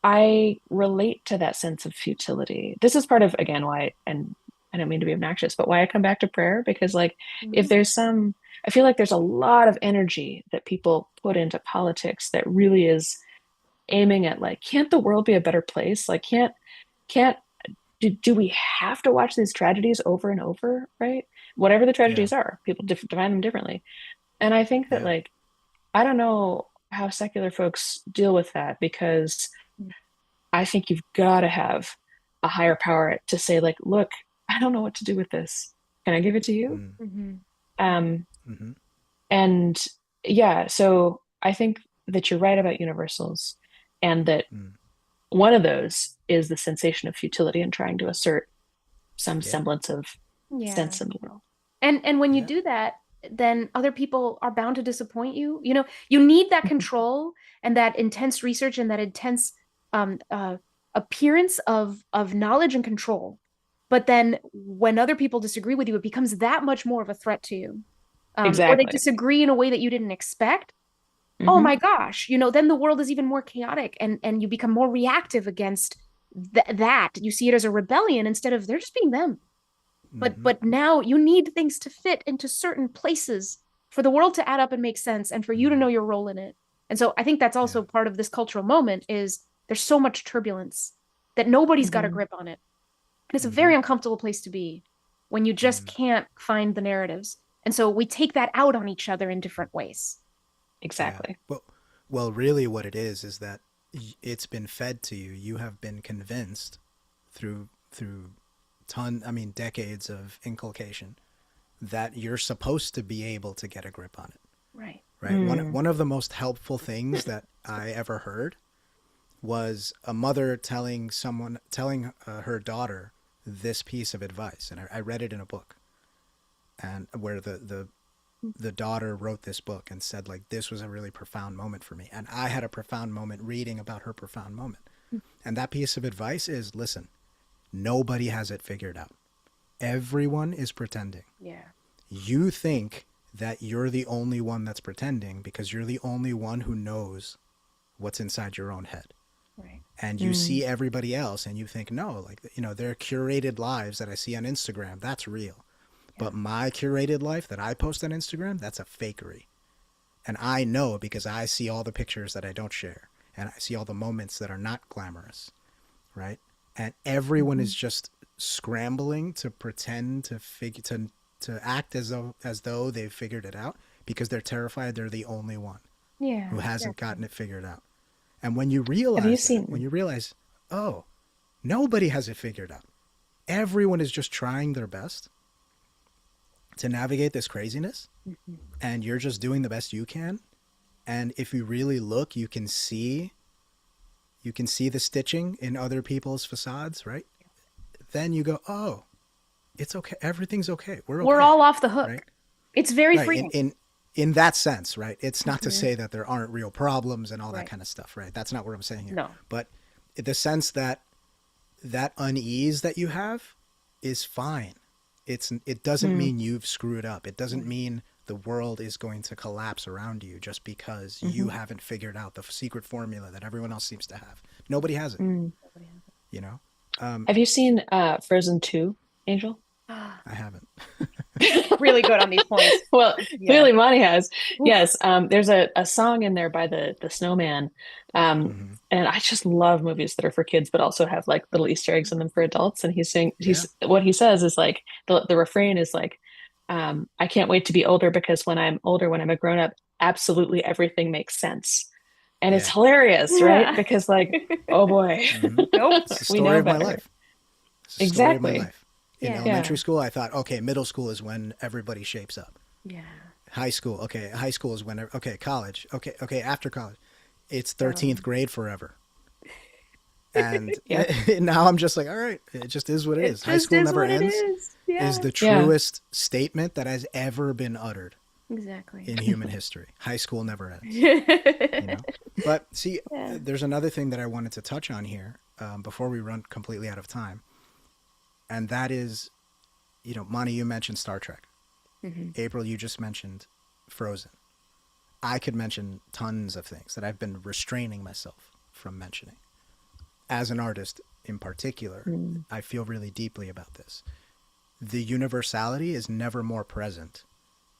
I relate to that sense of futility. This is part of, again, why, and I don't mean to be obnoxious, but why I come back to prayer, because like if there's I feel like there's a lot of energy that people put into politics that really is aiming at like, can't the world be a better place? Like, do we have to watch these tragedies over and over, right? Whatever the tragedies are, people define them differently. And I think that like, I don't know how secular folks deal with that, because I think you've got to have a higher power to say like, look, I don't know what to do with this. Can I give it to you? And yeah, so I think that you're right about universals, and that one of those is the sensation of futility and trying to assert some semblance of sense in the world. And when you do that, then other people are bound to disappoint you. You know, you need that control and that intense research and that intense appearance of knowledge and control. But then when other people disagree with you, it becomes that much more of a threat to you. Or they disagree in a way that you didn't expect. Oh my gosh, you know, then the world is even more chaotic, and you become more reactive against that. You see it as a rebellion instead of they're just being them. But now you need things to fit into certain places for the world to add up and make sense, and for you to know your role in it. And so I think that's also part of this cultural moment, is there's so much turbulence that nobody's got a grip on it. And it's a very uncomfortable place to be when you just can't find the narratives. And so we take that out on each other in different ways. Exactly. Yeah. Well, really what it is that it's been fed to you. You have been convinced through decades of inculcation that you're supposed to be able to get a grip on it. Right. Right. One of the most helpful things that I ever heard was a mother telling her daughter this piece of advice, and I read it in a book, and where the daughter wrote this book and said like, this was a really profound moment for me, and I had a profound moment reading about her profound moment. And that piece of advice is, listen, nobody has it figured out. Everyone is pretending. Yeah. You think that you're the only one that's pretending because you're the only one who knows what's inside your own head. Right. And you see everybody else and you think, no, like, you know, their curated lives that I see on Instagram, that's real. Yeah. But my curated life that I post on Instagram, that's a fakery. And I know because I see all the pictures that I don't share. And I see all the moments that are not glamorous, right? And everyone is just scrambling to pretend to act as though they've figured it out because they're terrified they're the only one who hasn't gotten it figured out. And when you realize, oh, nobody has it figured out. Everyone is just trying their best to navigate this craziness, and you're just doing the best you can. And if you really look, you can see the stitching in other people's facades, right? Then you go, oh, it's okay. Everything's okay. We're all off the hook. Right? It's very freeing. In that sense, right? It's not to say that there aren't real problems and all that kind of stuff, right? That's not what I'm saying here. No. But the sense that unease that you have is fine. It doesn't mean you've screwed up. It doesn't mean the world is going to collapse around you just because you haven't figured out the secret formula that everyone else seems to have. Nobody has it. You know? Have you seen Frozen 2, Angel? I haven't. Really good on these points. Well, clearly Monty has. Yes. There's a song in there by the Snowman. And I just love movies that are for kids, but also have like little Easter eggs in them for adults. And what he says is like, the refrain is like, I can't wait to be older because when I'm older, when I'm a grown up, absolutely everything makes sense. And it's hilarious, right? Because like, oh boy, nope, it's the story of my life. It's the story of my life. In elementary school, I thought, okay, middle school is when everybody shapes up. Yeah. High school, okay. High school is when, okay, college, okay, after college. It's 13th grade forever. And now I'm just like, all right, it just is what it is. High school never ends is the truest statement that has ever been uttered. Exactly. In human history. High school never ends. You know? But see, there's another thing that I wanted to touch on here before we run completely out of time. And that is, you know, Monty, you mentioned Star Trek. April, you just mentioned Frozen. I could mention tons of things that I've been restraining myself from mentioning. As an artist in particular, I feel really deeply about this. The universality is never more present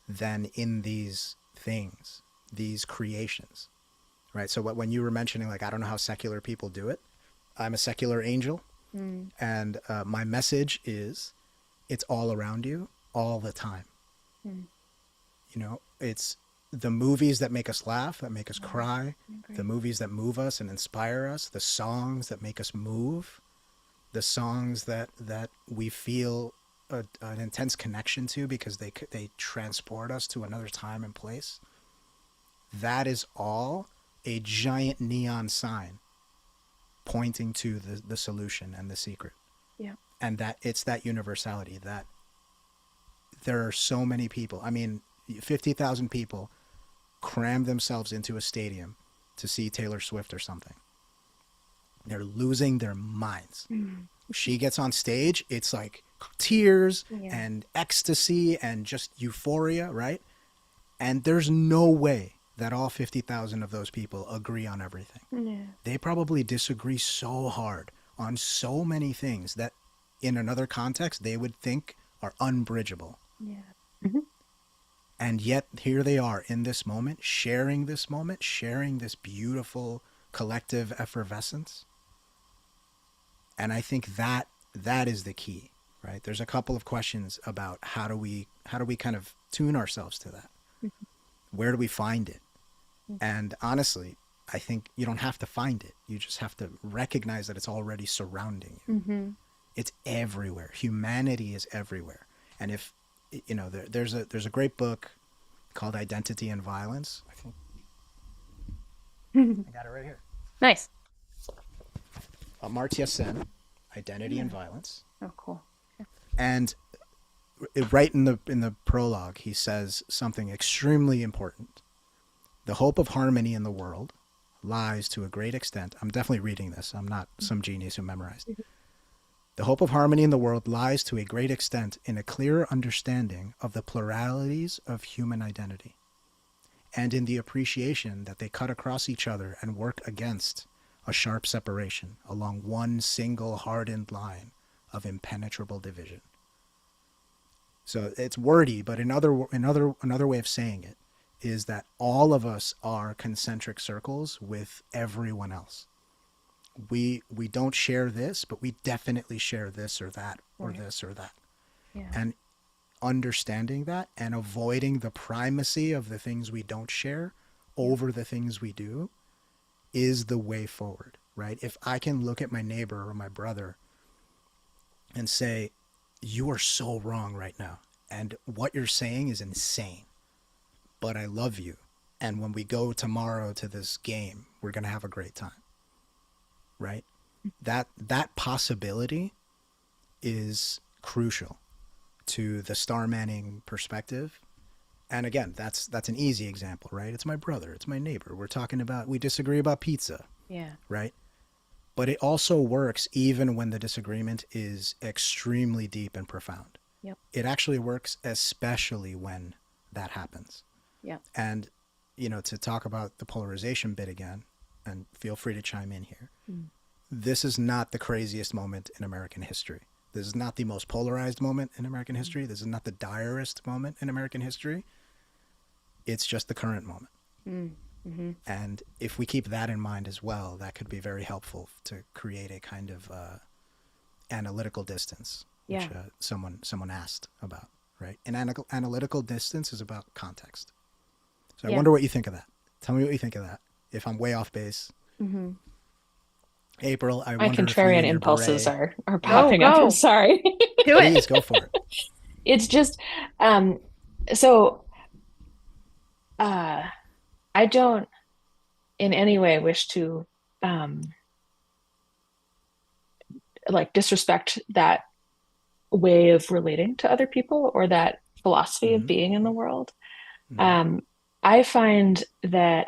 than in these things, these creations, right? So when you were mentioning, like, I don't know how secular people do it. I'm a secular angel. And my message is it's all around you all the time. You know, it's the movies that make us laugh, that make us cry, the movies that move us and inspire us, the songs that make us move, the songs that we feel an intense connection to because they transport us to another time and place. That is all a giant neon sign pointing to the solution and the secret. Yeah. And that it's that universality that there are so many people. I mean, 50,000 people cram themselves into a stadium to see Taylor Swift or something. They're losing their minds. She gets on stage, it's like tears and ecstasy and just euphoria, right? And there's no way that all 50,000 of those people agree on everything. They probably disagree so hard on so many things that in another context they would think are unbridgeable. And yet here they are in this moment, sharing this beautiful collective effervescence. And I think that is the key, right? There's a couple of questions about how do we kind of tune ourselves to that? Where do we find it? And honestly, I think you don't have to find it. You just have to recognize that it's already surrounding you. It's everywhere. Humanity is everywhere. And if, you know, there's a great book called Identity and Violence. I think I got it right here. Nice. Amartya Sen, Identity and Violence. Oh, cool. And right in the prologue, he says something extremely important. The hope of harmony in the world lies to a great extent. I'm definitely reading this. I'm not some genius who memorized. The hope of harmony in the world lies to a great extent in a clearer understanding of the pluralities of human identity and in the appreciation that they cut across each other and work against a sharp separation along one single hardened line of impenetrable division. So it's wordy, but another way of saying it is that all of us are concentric circles with everyone else. We don't share this, but we definitely share this or that or this or that. Yeah. And understanding that and avoiding the primacy of the things we don't share over the things we do is the way forward, right? If I can look at my neighbor or my brother and say, you are so wrong right now, and what you're saying is insane, but I love you, and when we go tomorrow to this game, we're going to have a great time, right? That possibility is crucial to the Star Manning perspective. And again, that's an easy example, right? It's my brother, it's my neighbor. We disagree about pizza. Yeah. Right? But it also works even when the disagreement is extremely deep and profound. Yep. It actually works especially when that happens. Yeah. And, to talk about the polarization bit again, and feel free to chime in here. This is not the craziest moment in American history. This is not the most polarized moment in American history. This is not the direst moment in American history. It's just the current moment. Mm-hmm. And if we keep that in mind as well, that could be very helpful to create a kind of analytical distance, which someone asked about, right? An analytical distance is about context. So I wonder what you think of that. Tell me what you think of that. If I'm way off base. Mm-hmm. April, I My wonder contrarian if impulses beret... are popping up. I'm sorry. Do it. Please go for it. It's just I don't in any way wish to disrespect that way of relating to other people or that philosophy of being in the world. I find that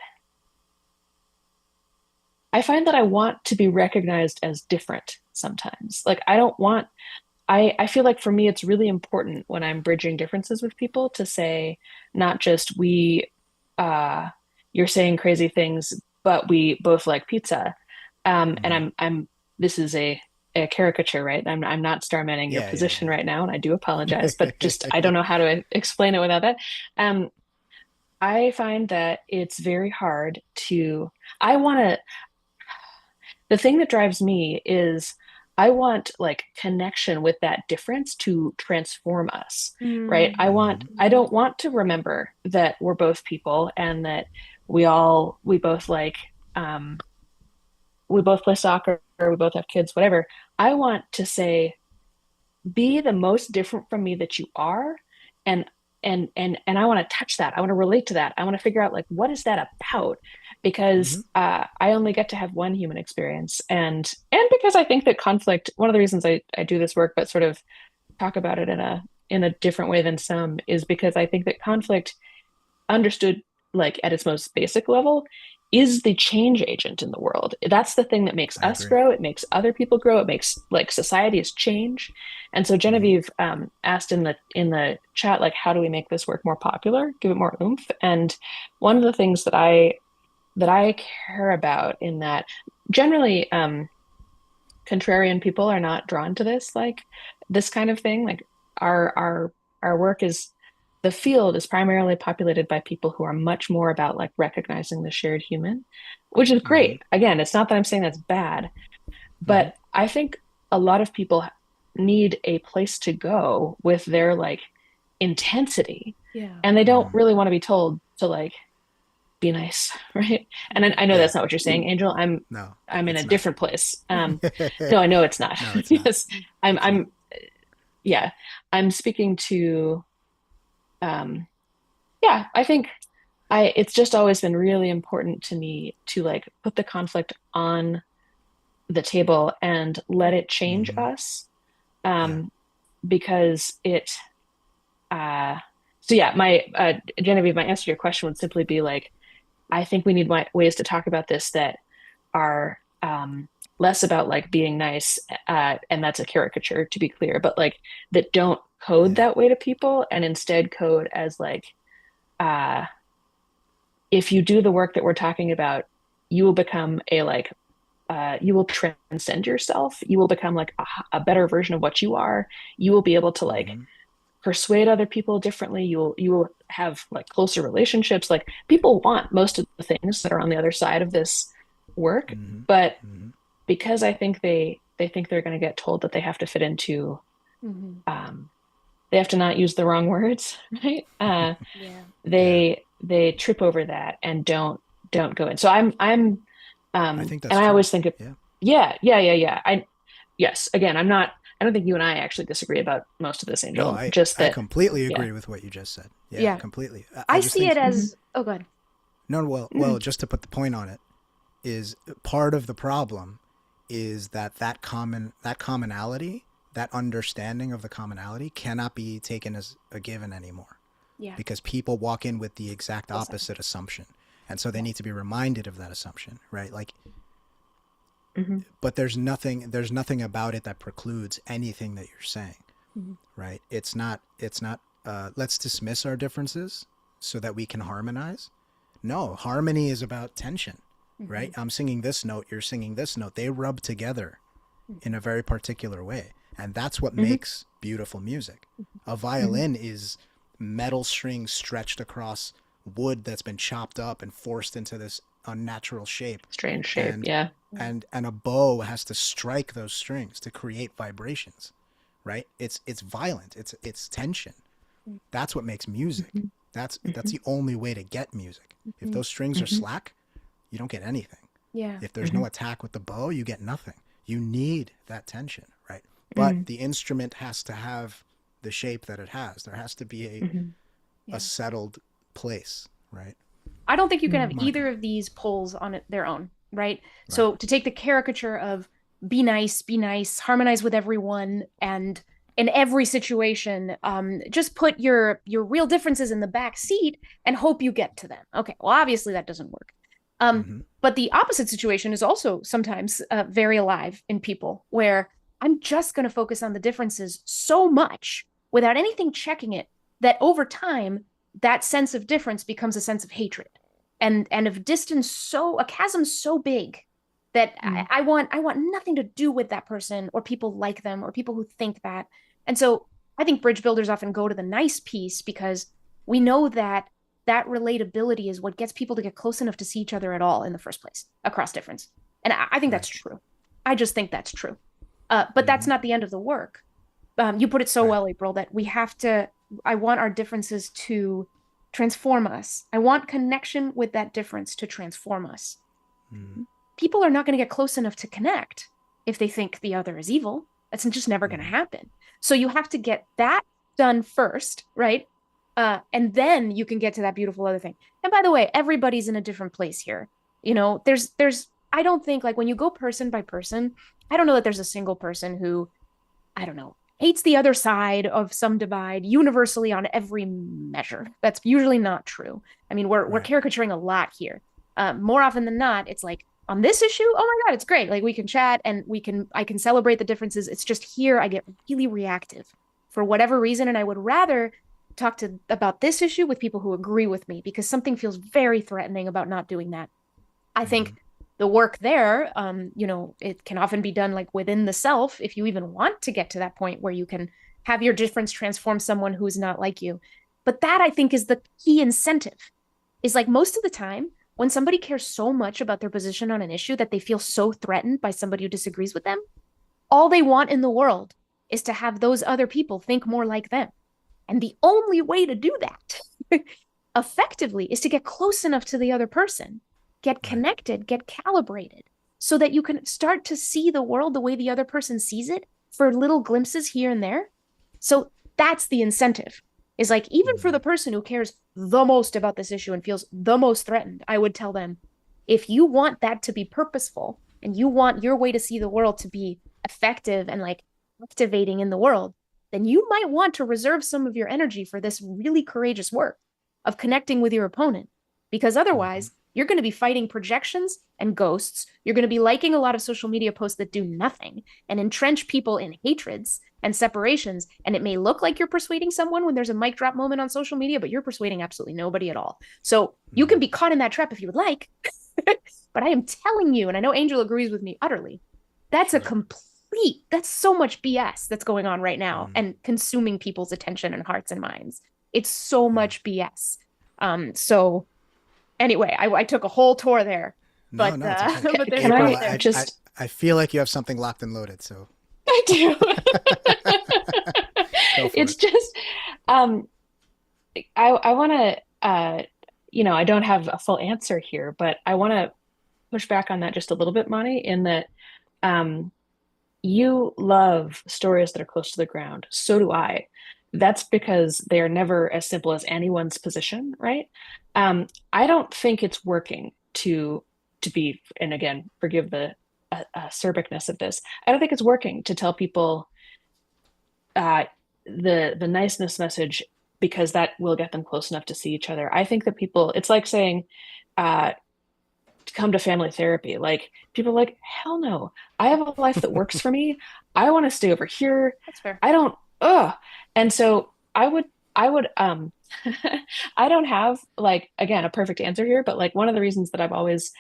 I want to be recognized as different sometimes. Like I feel like for me, it's really important when I'm bridging differences with people to say, not just you're saying crazy things, but we both like pizza. And this is a caricature, right? I'm not star manning your position right now, and I do apologize, but just, I don't know how to explain it without that. I find that it's very hard the thing that drives me is I want connection with that difference to transform us, right? I don't want to remember that we're both people and that we both play soccer, or we both have kids, whatever. I want to say, be the most different from me that you are. And I want to touch that. I want to relate to that. I want to figure out what is that about? Because I only get to have one human experience, and because I think that conflict, one of the reasons I do this work, but sort of talk about it in a different way than some, is because I think that conflict, understood at its most basic level, is the change agent in the world. That's the thing that makes us grow. It makes other people grow. It makes societies change. And so Genevieve asked in the chat, how do we make this work more popular, give it more oomph? And one of the things that I care about in that, generally contrarian people are not drawn to this kind of thing. Our work is, the field is primarily populated by people who are much more about recognizing the shared human, which is great. Again, it's not that I'm saying that's bad, but I think a lot of people need a place to go with their intensity, and they don't really want to be told to be nice, right? And I know that's not what you're saying, Angel. I'm in a different place. No, I know it's not. No, it's not. Yes, I'm speaking to. I think it's just always been really important to me to put the conflict on the table and let it change us, because it. My Genevieve, my answer to your question would simply be I think we need ways to talk about this that are less about being nice, and that's a caricature, to be clear, but that don't code that way to people, and instead code as if you do the work that we're talking about, you will become you will transcend yourself. You will become like a better version of what you are. You will be able to like persuade other people differently. You will have like closer relationships. Like people want most of the things that are on the other side of this work, but because I think they think they're going to get told that they have to fit into they have to not use the wrong words, right? They trip over that and don't go in. So I think that's and I true. always think of yeah. Yes, again, I don't think you and I actually disagree about most of this, Angel. No, Just I that completely agree with what you just said. Yeah. Completely. I just see think, it as oh god. No, well, just to put the point on it, is part of the problem is that commonality, that understanding of the commonality cannot be taken as a given anymore. Yeah. Because people walk in with the exact opposite assumption. And so they need to be reminded of that assumption, right? Like but there's nothing about it that precludes anything that you're saying. Right? It's not let's dismiss our differences so that we can harmonize. No, harmony is about tension. Right? I'm singing this note, you're singing this note. They rub together in a very particular way. And that's what makes beautiful music. A violin is metal strings stretched across wood that's been chopped up and forced into this unnatural shape. Strange shape, and a bow has to strike those strings to create vibrations, right? It's violent. It's tension. That's what makes music. That's the only way to get music. If those strings are slack, you don't get anything. Yeah. If there's no attack with the bow, you get nothing. You need that tension, right? But the instrument has to have the shape that it has. There has to be a settled place, right? I don't think you can have either of these poles on their own, right? So to take the caricature of be nice, harmonize with everyone, and in every situation, just put your real differences in the back seat and hope you get to them. Okay, well, obviously that doesn't work. But the opposite situation is also sometimes very alive in people, where I'm just going to focus on the differences so much without anything checking it that over time, that sense of difference becomes a sense of hatred and of distance, a chasm so big that I want nothing to do with that person or people like them or people who think that. And so I think bridge builders often go to the nice piece because we know that relatability is what gets people to get close enough to see each other at all in the first place across difference. And I think that's true. I just think that's true. But that's not the end of the work. You put it so well, April, that we have to, I want our differences to transform us. I want connection with that difference to transform us. People are not going to get close enough to connect if they think the other is evil. That's just never going to happen. So you have to get that done first, right? And then you can get to that beautiful other thing. And by the way, everybody's in a different place here. You know, I don't think, like, when you go person by person, I don't know that there's a single person who, I don't know, hates the other side of some divide universally on every measure. That's usually not true. I mean, we're caricaturing a lot here. More often than not, it's like, on this issue, oh my God, it's great. Like, we can chat and I can celebrate the differences. It's just here I get really reactive for whatever reason. And I would rather talk about this issue with people who agree with me, because something feels very threatening about not doing that. I think the work there, it can often be done like within the self, if you even want to get to that point where you can have your difference transform someone who's not like you. But that, I think, is the key incentive, is like most of the time when somebody cares so much about their position on an issue that they feel so threatened by somebody who disagrees with them, all they want in the world is to have those other people think more like them. And the only way to do that effectively is to get close enough to the other person, get connected, get calibrated, so that you can start to see the world the way the other person sees it for little glimpses here and there. So that's the incentive, is like, even for the person who cares the most about this issue and feels the most threatened, I would tell them, if you want that to be purposeful and you want your way to see the world to be effective and like activating in the world, then you might want to reserve some of your energy for this really courageous work of connecting with your opponent. Because otherwise, you're going to be fighting projections and ghosts. You're going to be liking a lot of social media posts that do nothing and entrench people in hatreds and separations. And it may look like you're persuading someone when there's a mic drop moment on social media, but you're persuading absolutely nobody at all. So you can be caught in that trap if you would like. But I am telling you, and I know Angel agrees with me utterly, that's a complete, that's so much BS that's going on right now and consuming people's attention and hearts and minds. It's so much BS. So anyway, I took a whole tour there. But, no, it's okay. but Can April, I just... I feel like you have something locked and loaded, so. I do. It's just, I want to, I don't have a full answer here, but I want to push back on that just a little bit, Moni, in that you love stories that are close to the ground. So do I. That's because they are never as simple as anyone's position, right? I don't think it's working to be, and again, forgive the acerbicness of this. I don't think it's working to tell people the niceness message because that will get them close enough to see each other. I think that people, it's like saying, to come to family therapy. Like people are like, hell no, I have a life that works for me. I want to stay over here. That's fair. I don't, and so I would, I don't have like, again, a perfect answer here, but like one of the reasons that I've always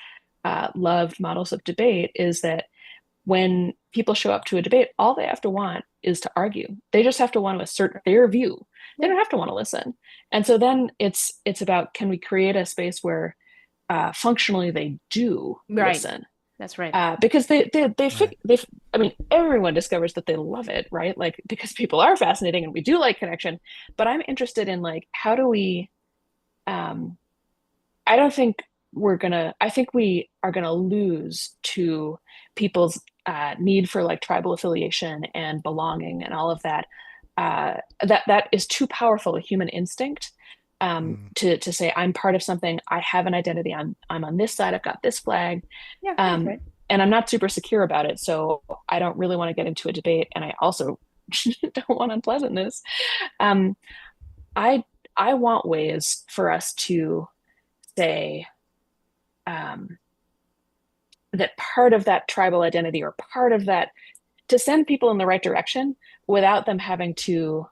loved models of debate is that when people show up to a debate, all they have to want is to argue. They just have to want to assert their view. They don't have to want to listen. And so then it's about, can we create a space where functionally they do listen? That's right. Because they I mean, everyone discovers that they love it, right? Like, because people are fascinating and we do like connection, but I'm interested in like, how do we, I think we are gonna lose to people's need for like tribal affiliation and belonging and all of that. That is too powerful a human instinct to say, I'm part of something, I have an identity, I'm on this side, I've got this flag. Yeah, right. And I'm not super secure about it. So I don't really want to get into a debate. And I also don't want unpleasantness. I want ways for us to say that part of that tribal identity or part of that, to send people in the right direction without them having to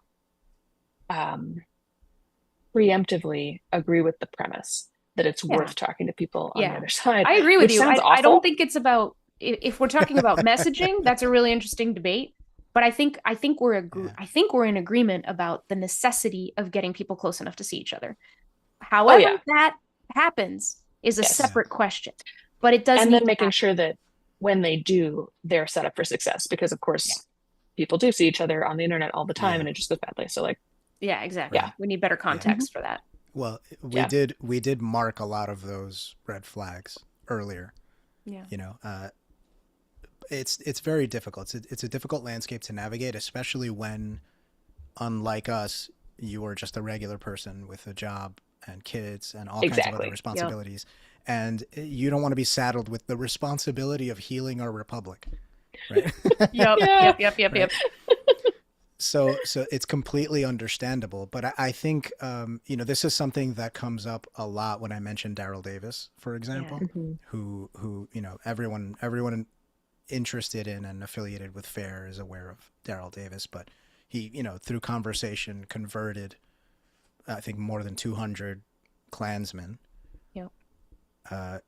preemptively agree with the premise that it's worth talking to people on the other side. I agree with you. I don't think it's about, if we're talking about messaging, that's a really interesting debate. But I think we're in agreement about the necessity of getting people close enough to see each other. However that happens is a separate question. But it does and need then making sure that when they do, they're set up for success, because of course people do see each other on the internet all the time and it just goes badly. So like, yeah, exactly. Yeah. We need better context for that. Well, we did mark a lot of those red flags earlier. Yeah. You know, it's very difficult. It's a difficult landscape to navigate, especially when, unlike us, you are just a regular person with a job and kids and all kinds of other responsibilities. And you don't want to be saddled with the responsibility of healing our republic. Right? Yep. So it's completely understandable, but I think this is something that comes up a lot when I mention Daryl Davis, for example, who everyone interested in and affiliated with FAIR is aware of Daryl Davis, but he through conversation converted I think more than 200 Klansmen.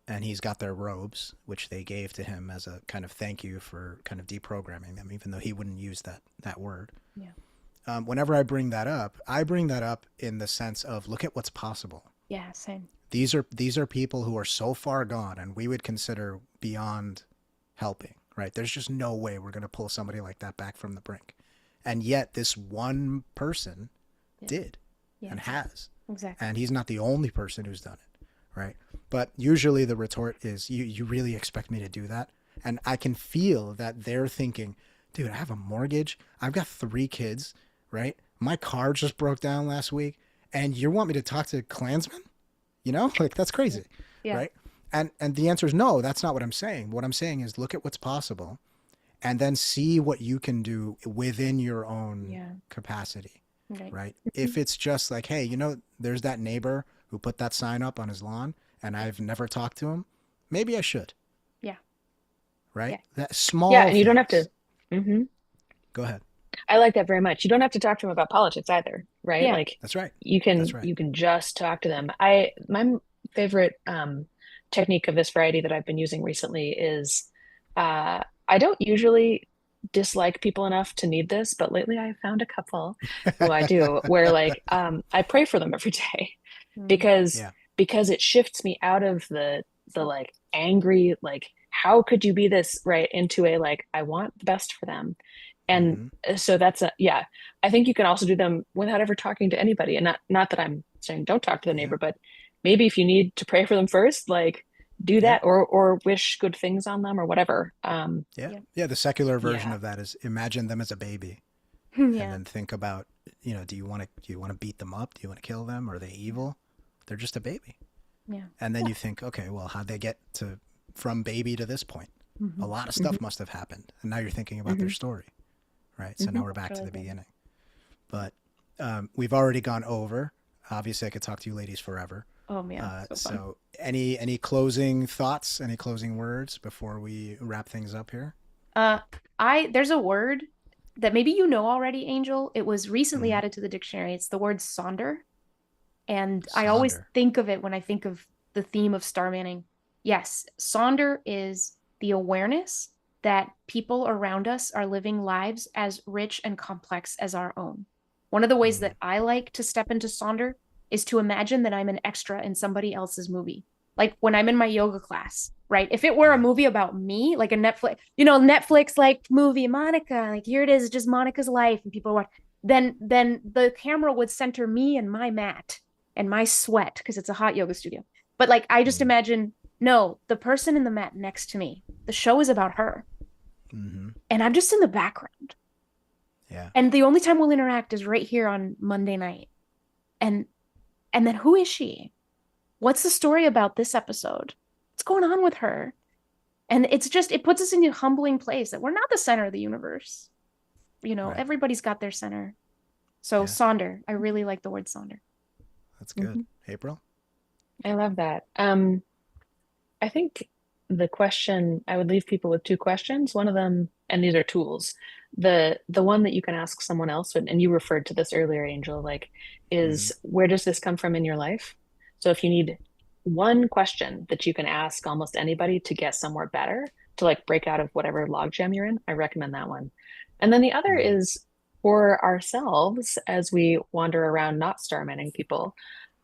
And he's got their robes, which they gave to him as a kind of thank you for kind of deprogramming them, even though he wouldn't use that word. Yeah. Whenever I bring that up in the sense of, look at what's possible. Yeah, same. These are people who are so far gone and we would consider beyond helping, right? There's just no way we're going to pull somebody like that back from the brink. And yet this one person did and has. Exactly. And he's not the only person who's done it, right? But usually the retort is, you really expect me to do that? And I can feel that they're thinking, dude, I have a mortgage. I've got 3 kids, right? My car just broke down last week. And you want me to talk to Klansmen? Like, that's crazy, right? And the answer is no, that's not what I'm saying. What I'm saying is, look at what's possible and then see what you can do within your own capacity, right? If it's just like, hey, there's that neighbor who put that sign up on his lawn and I've never talked to him, maybe I should. Yeah. Right? Yeah. That small Yeah, and you don't have things. to. hmm Go ahead. I like that very much. You don't have to talk to them about politics either, right? Yeah. Like That's right. you That's can right. you can just talk to them. My favorite technique of this variety that I've been using recently is I don't usually dislike people enough to need this, but lately I found a couple who I do where like I pray for them every day Mm. because Yeah. it shifts me out of the like angry like how could you be this right into a like I want the best for them. And Mm-hmm. so that's a yeah. I think you can also do them without ever talking to anybody. And not that I'm saying don't talk to the Yeah. neighbor, but maybe if you need to pray for them first, like do Yeah. that or wish good things on them or whatever. Yeah. Yeah. Yeah. The secular version Yeah. of that is imagine them as a baby Yeah. and then think about, do you want to beat them up? Do you want to kill them? Are they evil? They're just a baby. Yeah. And then you think, okay, well, how'd they get from baby to this point? Mhm. A lot of Mhm. stuff must have happened. And now you're thinking about their story, right? So Mhm. now we're back That's to the really good. beginning. But we've already gone over. Obviously, I could talk to you ladies forever. Oh man. So fun. So any closing thoughts, any closing words before we wrap things up here? There's a word that maybe you know already, Angel. It was recently Mhm. added to the dictionary. It's the word sonder. And I always Sonder. think of it when I think of the theme of Star Manning. Yes, sonder is the awareness that people around us are living lives as rich and complex as our own. One of the ways that I like to step into sonder is to imagine that I'm an extra in somebody else's movie. Like when I'm in my yoga class, right? If it were a movie about me, like a Netflix like movie, Monica, like here it is, just Monica's life, and people watch, then the camera would center me and my mat and my sweat because it's a hot yoga studio. But like I just imagine, no, the person in the mat next to me, the show is about her. Mm-hmm. And I'm just in the background. Yeah. And the only time we'll interact is right here on Monday night. And then who is she? What's the story about this episode? What's going on with her? And it puts us in a humbling place that we're not the center of the universe. Right. Everybody's got their center. So Yeah. sonder, I really like the word sonder. That's good. April? I love that. I think the question I would leave people with two questions. One of them, and these are tools. The one that you can ask someone else, and you referred to this earlier, Angel, like, is where does this come from in your life? So if you need one question that you can ask almost anybody to get somewhere better, to like break out of whatever logjam you're in, I recommend that one. And then the other is for ourselves as we wander around not star manning people.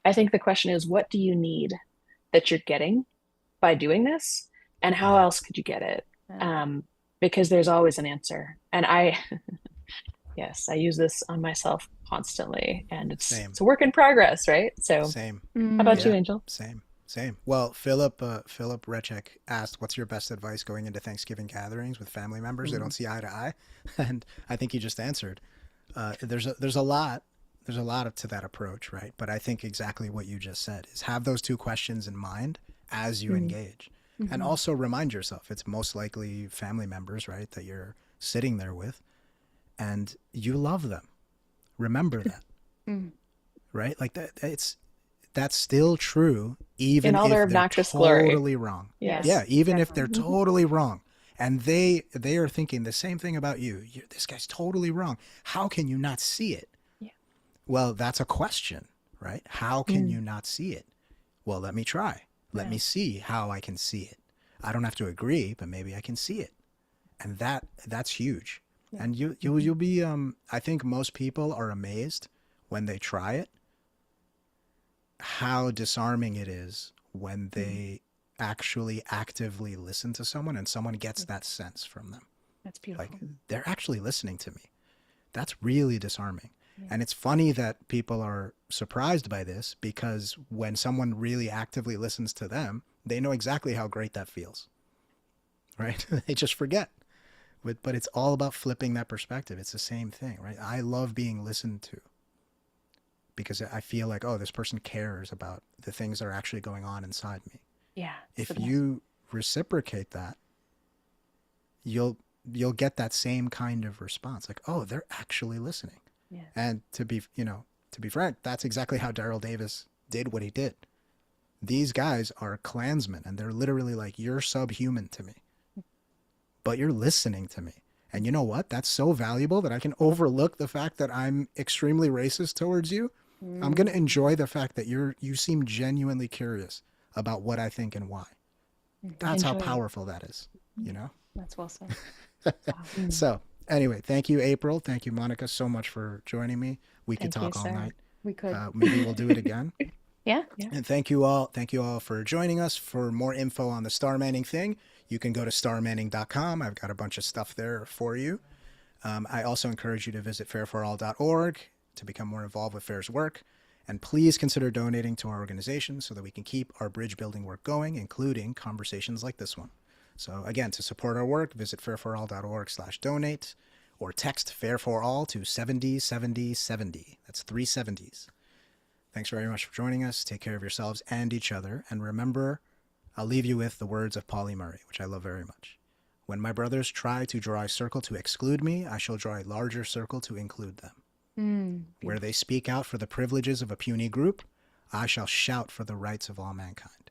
I think the question is, what do you need that you're getting by doing this? And how else could you get it? Because there's always an answer. And yes, I use this on myself constantly, and it's a work in progress, right? So Same. How about you, Angel? Same. Well, Philip Rechek asked, "What's your best advice going into Thanksgiving gatherings with family members? They don't see eye to eye," and I think you just answered. There's a lot to that approach, right? But I think exactly what you just said is have those two questions in mind as you engage, and also remind yourself it's most likely family members, right, that you're sitting there with, and you love them. Remember that, right? Like that's still true, even in all if their they're obnoxious totally glory. wrong. Yes, Yeah, even definitely. if they're totally wrong, and they are thinking the same thing about you. This guy's totally wrong. How can you not see it? Yeah. Well, that's a question, right? How can you not see it? Well, let me try. Let me see how I can see it. I don't have to agree, but maybe I can see it, and that's huge. Yeah. And you'll be. I think most people are amazed when they try it, how disarming it is when they actually actively listen to someone and someone gets that sense from them. That's beautiful. Like they're actually listening to me. That's really disarming. Yeah. And it's funny that people are surprised by this because when someone really actively listens to them, they know exactly how great that feels. Right? They just forget. But it's all about flipping that perspective. It's the same thing, right? I love being listened to because I feel like, oh, this person cares about the things that are actually going on inside me. Yeah. If you reciprocate that, you'll get that same kind of response. Like, oh, they're actually listening. Yes. And to be frank, that's exactly how Daryl Davis did what he did. These guys are Klansmen, and they're literally like, you're subhuman to me, but you're listening to me. And you know what? That's so valuable that I can overlook the fact that I'm extremely racist towards you. I'm going to enjoy the fact that you seem genuinely curious about what I think and why. That's how powerful that is, you know? That's well said. Wow. So anyway, thank you, April. Thank you, Monica, so much for joining me. We could talk all night. We could. Maybe we'll do it again. Yeah. And thank you all for joining us. For more info on the Star Manning thing, you can go to starmanning.com. I've got a bunch of stuff there for you. I also encourage you to visit fairforall.org to become more involved with FAIR's work. And please consider donating to our organization so that we can keep our bridge building work going, including conversations like this one. So again, to support our work, visit fairforall.org/donate or text FAIR4ALL to 707070. That's 3 70s. Thanks very much for joining us. Take care of yourselves and each other. And remember, I'll leave you with the words of Pauli Murray, which I love very much. When my brothers try to draw a circle to exclude me, I shall draw a larger circle to include them. Where they speak out for the privileges of a puny group, I shall shout for the rights of all mankind.